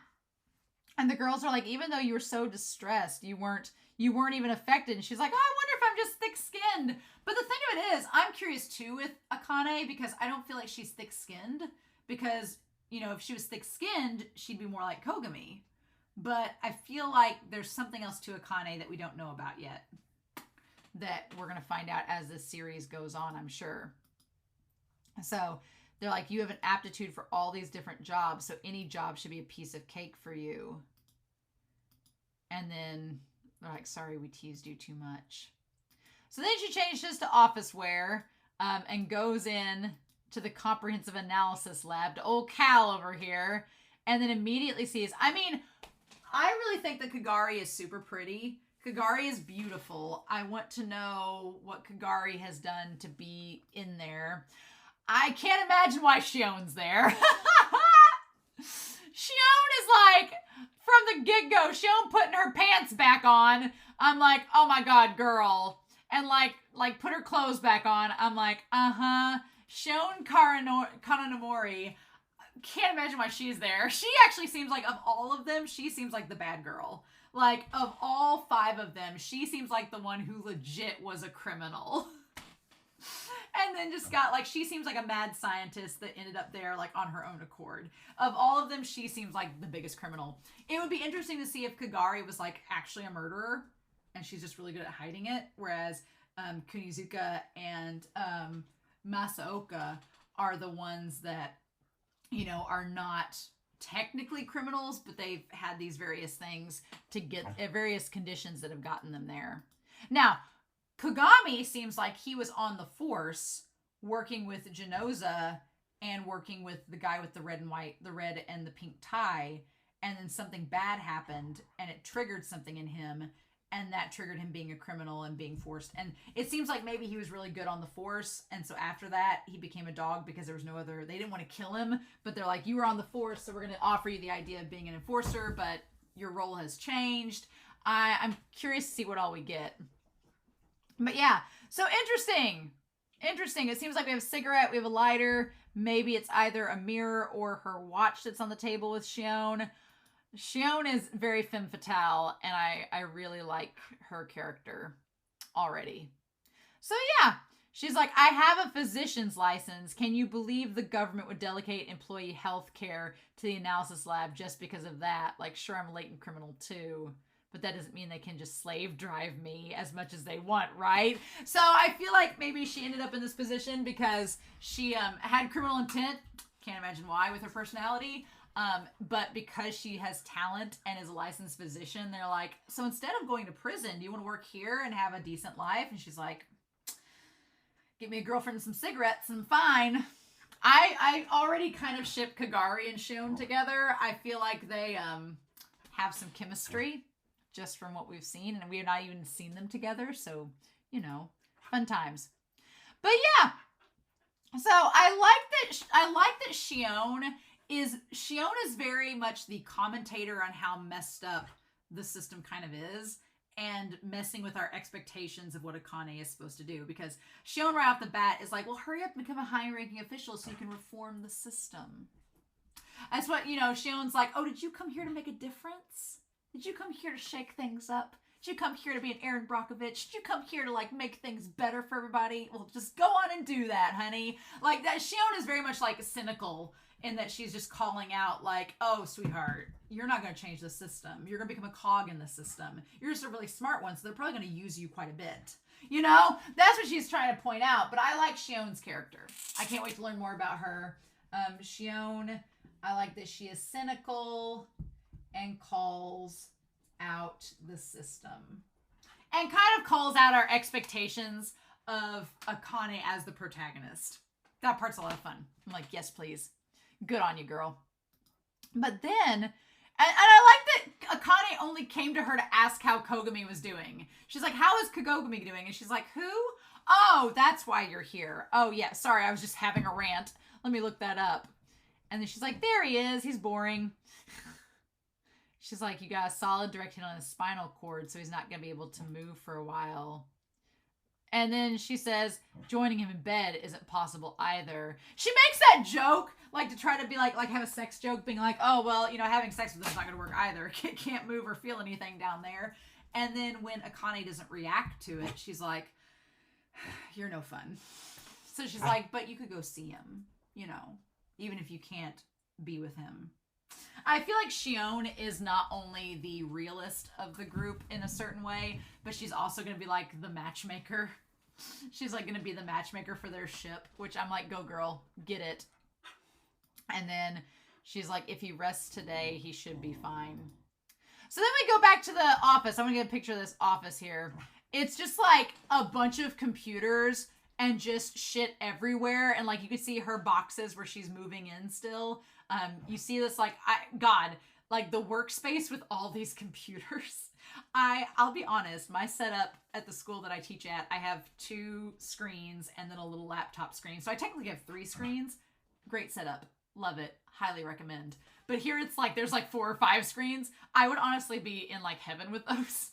And the girls are like, even though you were so distressed, you weren't even affected. And she's like, oh, I wonder if I'm just thick-skinned. But the thing of it is, I'm curious too with Akane because I don't feel like she's thick-skinned. Because, if she was thick-skinned, she'd be more like Kogami. But I feel like there's something else to Akane that we don't know about yet. That we're going to find out as this series goes on, I'm sure. So they're like, you have an aptitude for all these different jobs, so any job should be a piece of cake for you. And then they're like, sorry, we teased you too much. So then she changes to office wear and goes in to the comprehensive analysis lab to old Cal over here. And then immediately sees, I really think that Kagari is super pretty. Kagari is beautiful. I want to know what Kagari has done to be in there. I can't imagine why Shion's there. Shion is like, from the get-go, Shion putting her pants back on. I'm like, oh my god, girl. And like put her clothes back on. I'm like, Shion Kanamori. Can't imagine why she's there. She actually seems like, of all of them, she seems like the bad girl. Like, of all 5 of them, she seems like the one who legit was a criminal. And then just got, she seems like a mad scientist that ended up there, on her own accord. Of all of them, she seems like the biggest criminal. It would be interesting to see if Kagari was, actually a murderer, and she's just really good at hiding it, whereas Kunizuka and Masaoka are the ones that, are not technically criminals, but they've had these various things to get various conditions that have gotten them there. Now, Kagami seems like he was on the force working with Genoza and working with the guy with the red and the pink tie. and then something bad happened and it triggered something in him, and that triggered him being a criminal and being forced. And it seems like maybe he was really good on the force, and so after that he became a dog because there was no other, they didn't want to kill him, but they're like, you were on the force, so we're going to offer you the idea of being an enforcer, but your role has changed. I'm curious to see what all we get. But yeah, so interesting. It seems like we have a cigarette, we have a lighter. Maybe it's either a mirror or her watch that's on the table with Shion. Shion is very femme fatale, and I really like her character already. So yeah, she's like, I have a physician's license. Can you believe the government would delegate employee health care to the analysis lab just because of that? Like, sure, I'm a latent criminal too, but that doesn't mean they can just slave drive me as much as they want, right? So I feel like maybe she ended up in this position because she had criminal intent. Can't imagine why with her personality. But because she has talent and is a licensed physician, they're like, so instead of going to prison, do you want to work here and have a decent life? And she's like, get me a girlfriend and some cigarettes and I'm fine. I already kind of ship Kagari and Shion together. I feel like they have some chemistry just from what we've seen, and we have not even seen them together, so, you know, fun times. But yeah, so I like that Shion is very much the commentator on how messed up the system kind of is, and messing with our expectations of what Akane is supposed to do, because Shion right off the bat is like, well, hurry up and become a high-ranking official so you can reform the system. That's what, you know, Shion's like, oh, did you come here to make a difference? Did you come here to shake things up? Did you come here to be an Aaron Brockovich? Did you come here to, like, make things better for everybody? Well, just go on and do that, honey. Like, that Shion is very much, like, cynical in that she's just calling out, like, oh, sweetheart, you're not going to change the system. You're going to become a cog in the system. You're just a really smart one, so they're probably going to use you quite a bit. You know? That's what she's trying to point out. But I like Shion's character. I can't wait to learn more about her. Shion, I like that she is cynical and calls out the system. And kind of calls out our expectations of Akane as the protagonist. That part's a lot of fun. I'm like, yes, please. Good on you, girl. But then, and I like that Akane only came to her to ask how Kogami was doing. She's like, how is Kogami doing? And she's like, who? Oh, that's why you're here. Oh, yeah, sorry, I was just having a rant. Let me look that up. And then she's like, there he is. He's boring. She's like, you got a solid direct hit on his spinal cord, so he's not going to be able to move for a while. And then she says, joining him in bed isn't possible either. She makes that joke, like to try to be like have a sex joke, being like, oh, well, you know, having sex with him is not going to work either. Can't move or feel anything down there. And then when Akane doesn't react to it, she's like, you're no fun. So she's like, but you could go see him, you know, even if you can't be with him. I feel like Shion is not only the realist of the group in a certain way, but she's also going to be like the matchmaker. She's like going to be the matchmaker for their ship, which I'm like, go girl, get it. And then she's like, if he rests today, he should be fine. So then we go back to the office. I'm going to get a picture of this office here. It's just like a bunch of computers and just shit everywhere. And like you can see her boxes where she's moving in still. You see this like, like the workspace with all these computers. I'll be honest, my setup at the school that I teach at, I have 2 screens and then a little laptop screen. So I technically have 3 screens. Great setup. Love it. Highly recommend. But here it's like, there's like 4 or 5 screens. I would honestly be in like heaven with those.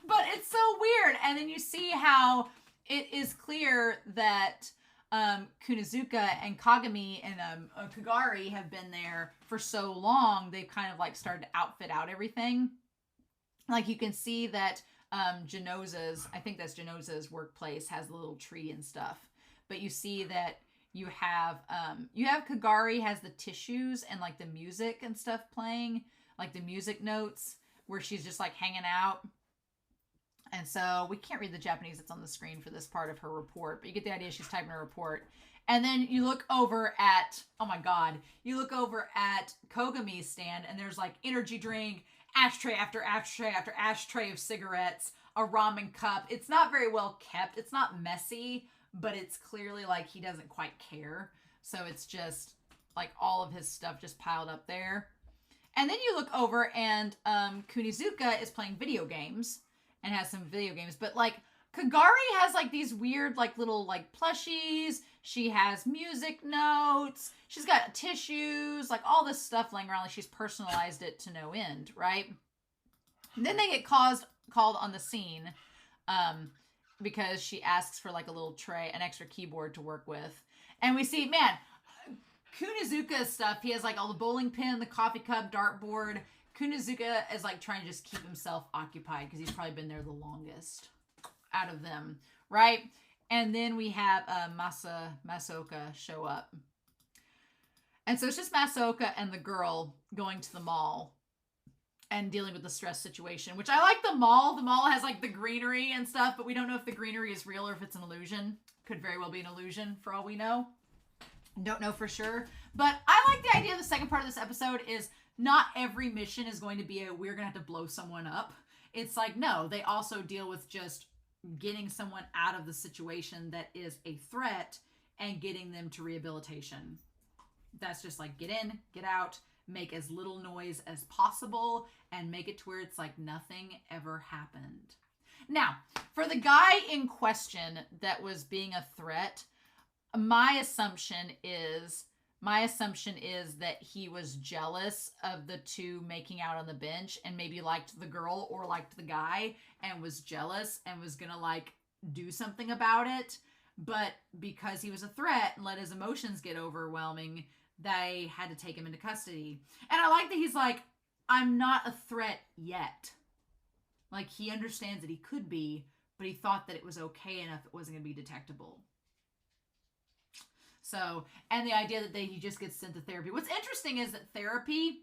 But it's so weird. And then you see how it is clear that Kunazuka and Kagami and Kagari have been there for so long, they've kind of like started to outfit out everything. Like you can see that Genoza's, I think that's Genoza's workplace, has the little tree and stuff. But you see that you have Kagari has the tissues and like the music and stuff playing, like the music notes where she's just like hanging out. And so we can't read the Japanese that's on the screen for this part of her report, but you get the idea. She's typing a report. And then you look over at, oh my God, you look over at Kogami's stand and there's like energy drink, ashtray after ashtray after ashtray of cigarettes, a ramen cup. It's not very well kept. It's not messy, but it's clearly like he doesn't quite care. So it's just like all of his stuff just piled up there. And then you look over and Kunizuka is playing video games and has some video games. But like Kagari has like these weird like little like plushies. She has music notes. She's got tissues, like all this stuff laying around. Like she's personalized it to no end, right? And then they get called on the scene because she asks for like a little tray, an extra keyboard to work with. And we see, man, Kunizuka's stuff. He has like all the bowling pin, the coffee cup, dartboard. Kunizuka is like trying to just keep himself occupied because he's probably been there the longest out of them, right? And then we have Masaoka show up. And so it's just Masaoka and the girl going to the mall and dealing with the stress situation, which I like the mall. The mall has like the greenery and stuff, but we don't know if the greenery is real or if it's an illusion. Could very well be an illusion for all we know. Don't know for sure. But I like the idea of the second part of this episode is not every mission is going to be we're going to have to blow someone up. It's like, no, they also deal with just getting someone out of the situation that is a threat and getting them to rehabilitation. That's just like get in, get out, make as little noise as possible, and make it to where it's like nothing ever happened. Now, for the guy in question that was being a threat, my assumption is that he was jealous of the two making out on the bench and maybe liked the girl or liked the guy and was jealous and was gonna like do something about it. But because he was a threat and let his emotions get overwhelming, they had to take him into custody. And I like that he's like, I'm not a threat yet. Like he understands that he could be, but he thought that it was okay enough it wasn't gonna be detectable. So, and the idea that he just gets sent to therapy. What's interesting is that therapy,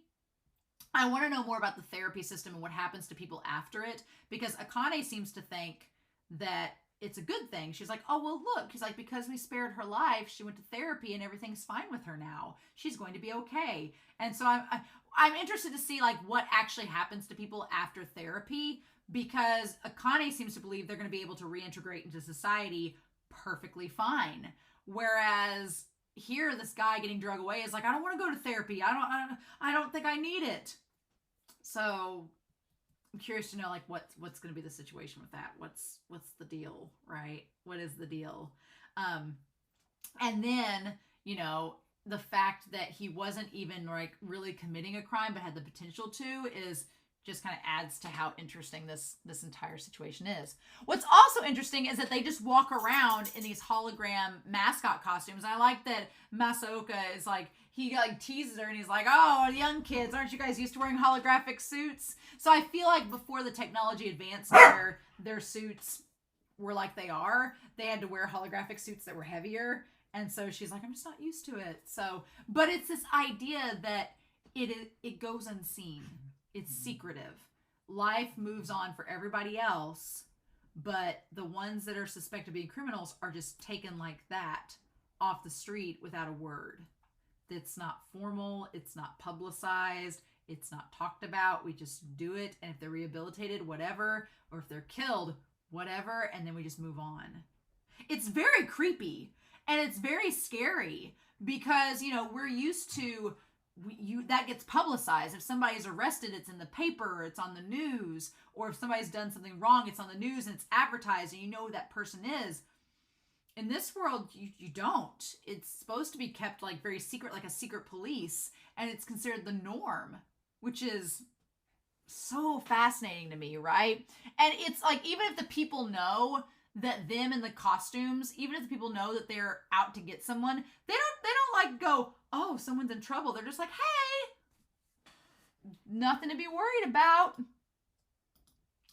I want to know more about the therapy system and what happens to people after it, because Akane seems to think that it's a good thing. She's like, oh, well, look. He's like, because we spared her life, she went to therapy and everything's fine with her now. She's going to be okay. And so I'm interested to see like what actually happens to people after therapy, because Akane seems to believe they're going to be able to reintegrate into society perfectly fine. Whereas here, this guy getting drug away is like, I don't want to go to therapy. I don't think I need it. So I'm curious to know like what's going to be the situation with that. What's the deal, right? What is the deal? And then, you know, the fact that he wasn't even like really committing a crime, but had the potential to is just kind of adds to how interesting this entire situation is. What's also interesting is that they just walk around in these hologram mascot costumes. I like that Masaoka is like, he like teases her and he's like, oh, young kids, aren't you guys used to wearing holographic suits? So I feel like before the technology advanced where their suits were like they are, they had to wear holographic suits that were heavier. And so she's like, I'm just not used to it. So, but it's this idea that it goes unseen. It's secretive. Life moves on for everybody else, but the ones that are suspected of being criminals are just taken like that off the street without a word. It's not formal. It's not publicized. It's not talked about. We just do it. And if they're rehabilitated, whatever. Or if they're killed, whatever. And then we just move on. It's very creepy and it's very scary because, you know, we're used to that gets publicized. If somebody's arrested, it's in the paper, it's on the news, or if somebody's done something wrong, it's on the news and it's advertised and you know who that person is. In this world, you don't. It's supposed to be kept like very secret, like a secret police, and it's considered the norm, which is so fascinating to me, right? And it's like, even if the people know that them in the costumes, even if the people know that they're out to get someone, they don't like go, oh, someone's in trouble. They're just like, hey, nothing to be worried about.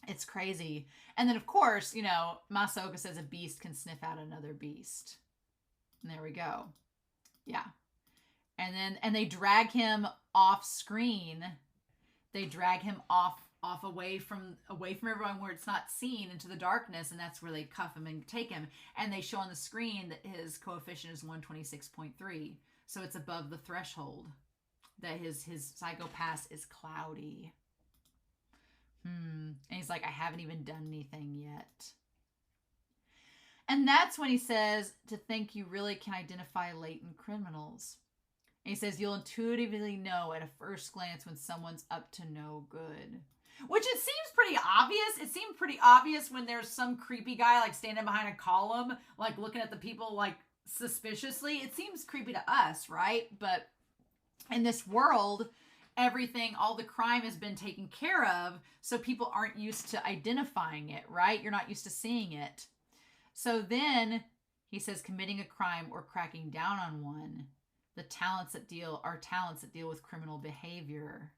It's crazy. And then, of course, you know, Masaoka says a beast can sniff out another beast. And there we go. Yeah. And they drag him off screen. They drag him off away from everyone where it's not seen, into the darkness, and that's where they cuff him and take him. And they show on the screen that his coefficient is 126.3. So it's above the threshold that his psychopath is cloudy. And he's like, I haven't even done anything yet. And that's when he says, to think you really can identify latent criminals. And he says, you'll intuitively know at a first glance when someone's up to no good. Which it seems pretty obvious. It seemed pretty obvious when there's some creepy guy like standing behind a column, like looking at the people like suspiciously. It seems creepy to us, right? But in this world, everything, all the crime has been taken care of, so people aren't used to identifying it, right? You're not used to seeing it. So then he says committing a crime or cracking down on one, the talents that deal with criminal behavior.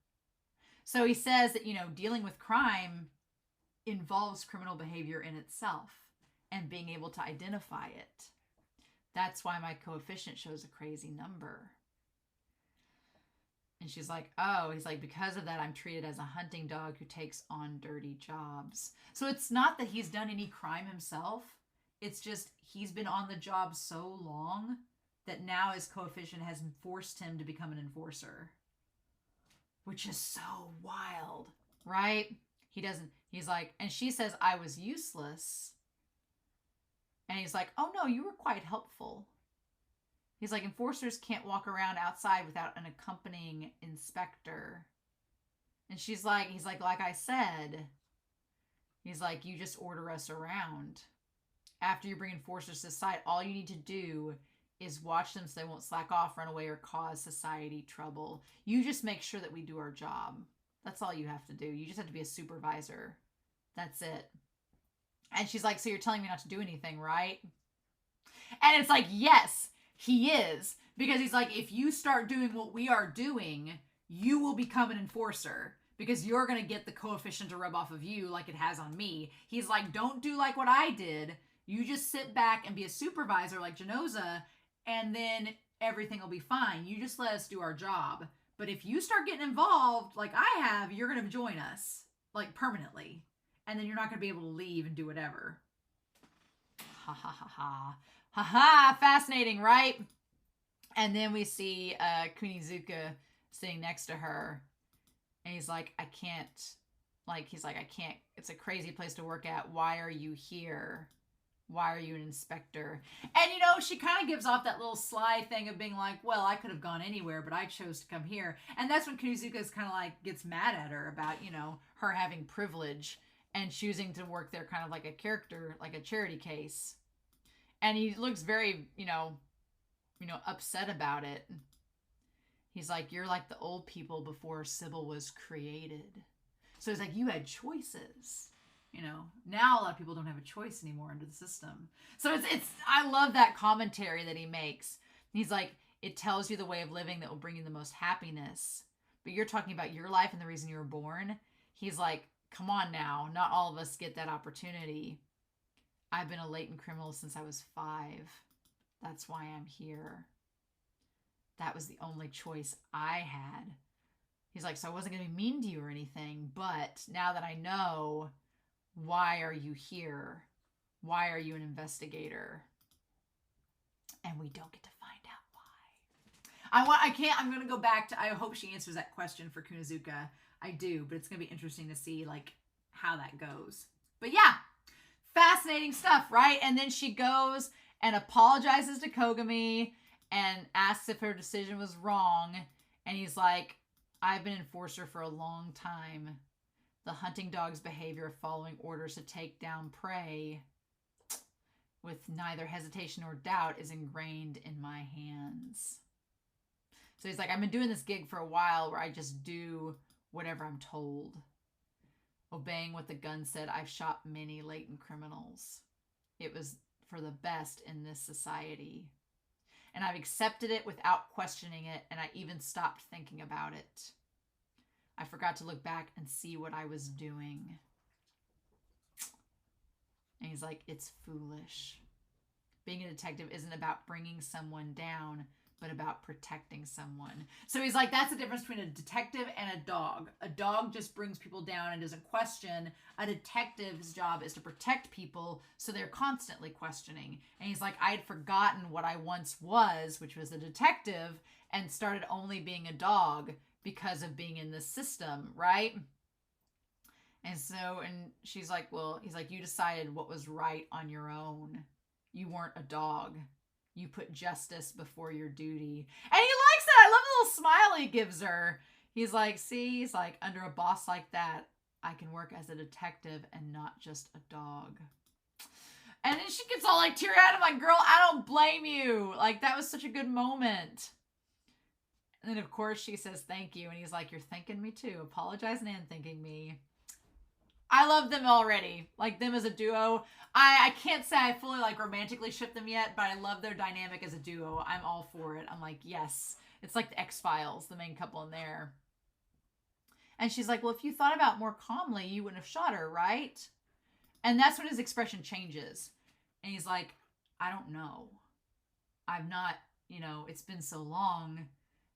So he says that, dealing with crime involves criminal behavior in itself and being able to identify it. That's why my coefficient shows a crazy number. And she's like, oh, he's like, because of that, I'm treated as a hunting dog who takes on dirty jobs. So it's not that he's done any crime himself. It's just he's been on the job so long that now his coefficient has forced him to become an enforcer. Which is so wild, right? He's like, and she says, I was useless. And he's like, oh no, you were quite helpful. He's like, enforcers can't walk around outside without an accompanying inspector. And he's like I said, he's like, you just order us around. After you bring enforcers to the site, all you need to do is watch them so they won't slack off, run away, or cause society trouble. You just make sure that we do our job. That's all you have to do. You just have to be a supervisor. That's it. And she's like, so you're telling me not to do anything, right? And it's like, yes, he is. Because he's like, if you start doing what we are doing, you will become an enforcer. Because you're going to get the coefficient to rub off of you like it has on me. He's like, don't do like what I did. You just sit back and be a supervisor like Genoza, and then everything will be fine. You just let us do our job. But if you start getting involved like I have, you're going to join us, like permanently. And then you're not going to be able to leave and do whatever. Ha ha ha ha. Ha ha, fascinating, right? And then we see Kunizuka sitting next to her. And he's like, I can't, it's a crazy place to work at. Why are you here? Why are you an inspector? And, she kind of gives off that little sly thing of being like, well, I could have gone anywhere, but I chose to come here. And that's when Kunizuka's kind of like gets mad at her about, her having privilege and choosing to work there kind of like a character, like a charity case. And he looks very, upset about it. He's like, you're like the old people before Sibyl was created. So he's like, you had choices. Now a lot of people don't have a choice anymore under the system. So I love that commentary that he makes. He's like, it tells you the way of living that will bring you the most happiness. But you're talking about your life and the reason you were born. He's like, come on now. Not all of us get that opportunity. I've been a latent criminal since I was 5. That's why I'm here. That was the only choice I had. He's like, so I wasn't going to be mean to you or anything, but now that I know, why are you here? Why are you an investigator? And we don't get to find out why. I'm going to go back to, I hope she answers that question for Kunizuka. I do, but it's going to be interesting to see how that goes. But yeah, fascinating stuff, right? And then she goes and apologizes to Kogami and asks if her decision was wrong. And he's like, I've been enforcer for a long time. The hunting dog's behavior of following orders to take down prey with neither hesitation nor doubt is ingrained in my hands. So he's like, I've been doing this gig for a while where I just do whatever I'm told. Obeying what the gun said, I've shot many latent criminals. It was for the best in this society. And I've accepted it without questioning it, and I even stopped thinking about it. I forgot to look back and see what I was doing. And he's like, it's foolish. Being a detective isn't about bringing someone down, but about protecting someone. So he's like, that's the difference between a detective and a dog. A dog just brings people down and doesn't question. A detective's job is to protect people, so they're constantly questioning. And he's like, I had forgotten what I once was, which was a detective, and started only being a dog because of being in this system, right? And she's like, well, he's like, you decided what was right on your own. You weren't a dog. You put justice before your duty. And he likes that. I love smile he gives her. He's like, see, he's like, under a boss like that, I can work as a detective and not just a dog. And then she gets all like teary-eyed. I'm like, girl, I don't blame you. Like, that was such a good moment. And then, of course, she says thank you. And he's like, you're thanking me too. Apologizing and thanking me. I love them already. Like, them as a duo. I can't say I fully, like, romantically ship them yet, but I love their dynamic as a duo. I'm all for it. I'm like, yes. It's like the X-Files, the main couple in there. And she's like, well, if you thought about it more calmly, you wouldn't have shot her, right? And that's when his expression changes. And he's like, I don't know. I've not, it's been so long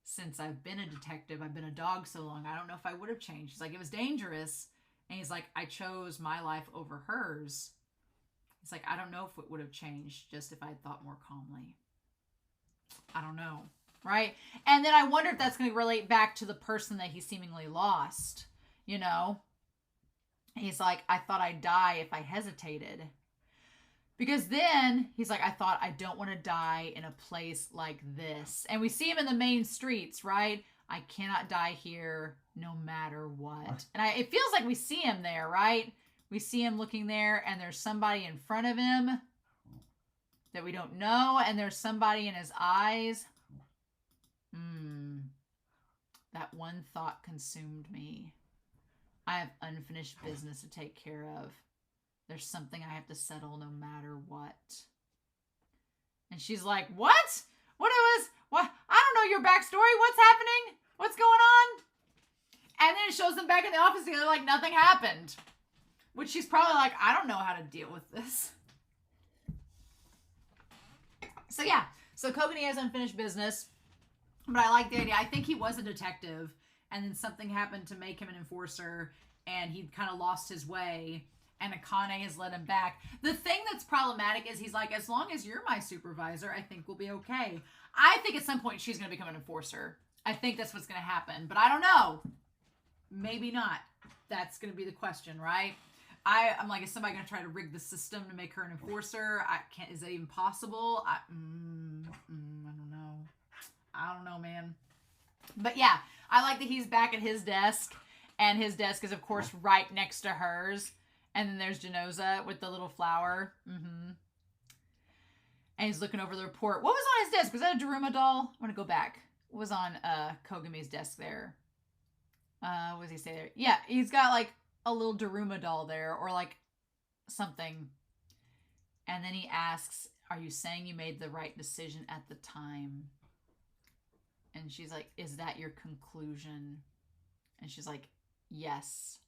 since I've been a detective. I've been a dog so long. I don't know if I would have changed. He's like, it was dangerous. And he's like, I chose my life over hers. It's like, I don't know if it would have changed just if I had thought more calmly. I don't know. Right? And then I wonder if that's going to relate back to the person that he seemingly lost. He's like, I thought I'd die if I hesitated. Because then he's like, I thought I don't want to die in a place like this. And we see him in the main streets, right? I cannot die here no matter what. And it feels like we see him there, right? We see him looking there, and there's somebody in front of him that we don't know, and there's somebody in his eyes. That one thought consumed me. I have unfinished business to take care of. There's something I have to settle no matter what. And she's like, what? What? I don't know your backstory. What's happening? What's going on? And then it shows them back in the office together like nothing happened. Which she's probably like, I don't know how to deal with this. So yeah. So Kogani has unfinished business. But I like the idea. I think he was a detective. And then something happened to make him an enforcer. And he kind of lost his way. And Akane has let him back. The thing that's problematic is he's like, as long as you're my supervisor, I think we'll be okay. I think at some point she's going to become an enforcer. I think that's what's going to happen. But I don't know. Maybe not. That's going to be the question, right? I'm like, is somebody going to try to rig the system to make her an enforcer? Is that even possible? I don't know. I don't know, man. But yeah, I like that he's back at his desk. And his desk is, of course, right next to hers. And then there's Genoza with the little flower. And he's looking over the report. What was on his desk? Was that a Daruma doll? I want to go back. What was on Kogami's desk there? What does he say there? Yeah, he's got like a little Daruma doll there. Or like something. And then he asks, are you saying you made the right decision at the time? And she's like, is that your conclusion? And she's like, yes.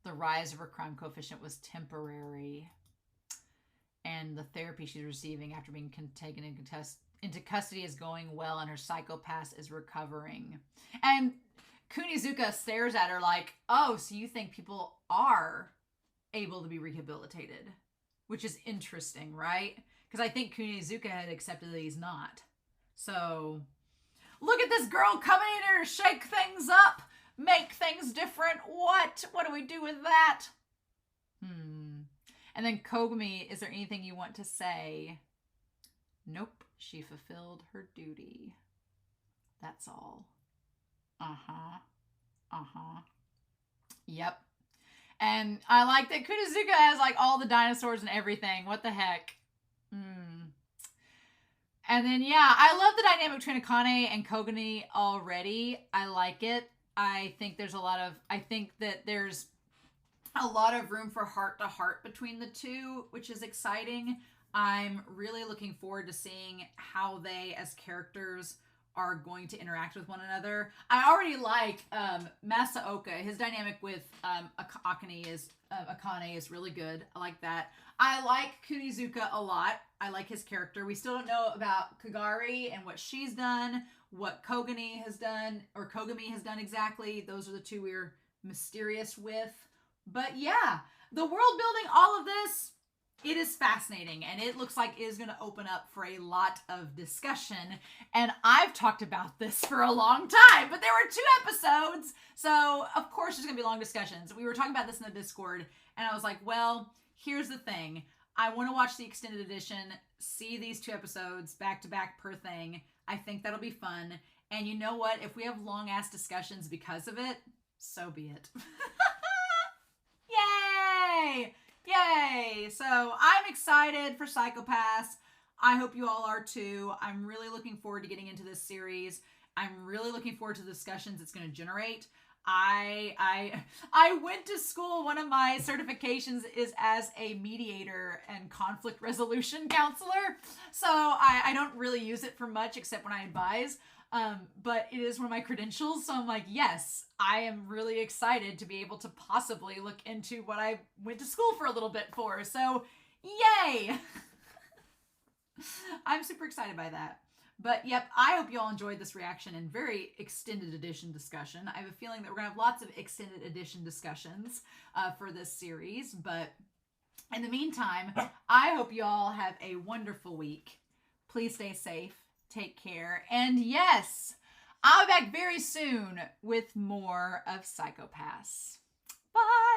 The rise of her crime coefficient was temporary. And the therapy she's receiving after being taken into custody is going well, and her psychopath is recovering. And Kunizuka stares at her like, oh, so you think people are able to be rehabilitated? Which is interesting, right? Because I think Kunizuka had accepted that he's not. So, look at this girl coming in here to shake things up. Make things different. What do we do with that? And then Kogami, is there anything you want to say? Nope. She fulfilled her duty. That's all. Yep. And I like that Kunizuka has like all the dinosaurs and everything. What the heck? And then, yeah, I love the dynamic between Akane and Kogani already. I like it. I think there's a lot of room for heart-to-heart between the two, which is exciting. I'm really looking forward to seeing how they, as characters, are going to interact with one another. I already like Masaoka. His dynamic with Akane is really good. I like that. I like Kunizuka a lot. I like his character. We still don't know about Kagari and what she's done, what Kogami has done exactly. Those are the two we're mysterious with. But yeah, the world building, all of this, it is fascinating, and it looks like it is going to open up for a lot of discussion. And I've talked about this for a long time, but there were 2 episodes, so of course there's going to be long discussions. We were talking about this in the Discord, and I was like, well, here's the thing. I want to watch the extended edition, see these 2 episodes back to back per thing. I think that'll be fun. And you know what? If we have long-ass discussions because of it, so be it. Yay! Yay! So I'm excited for Psychopaths. I hope you all are too. I'm really looking forward to getting into this series. I'm really looking forward to the discussions it's going to generate. I went to school. One of my certifications is as a mediator and conflict resolution counselor. So I don't really use it for much except when I advise. But it is one of my credentials. So I'm like, yes, I am really excited to be able to possibly look into what I went to school for a little bit for. So yay! I'm super excited by that. But yep, I hope you all enjoyed this reaction and very extended edition discussion. I have a feeling that we're going to have lots of extended edition discussions for this series. But in the meantime, I hope you all have a wonderful week. Please stay safe, take care, and yes, I'll be back very soon with more of Psychopaths. Bye!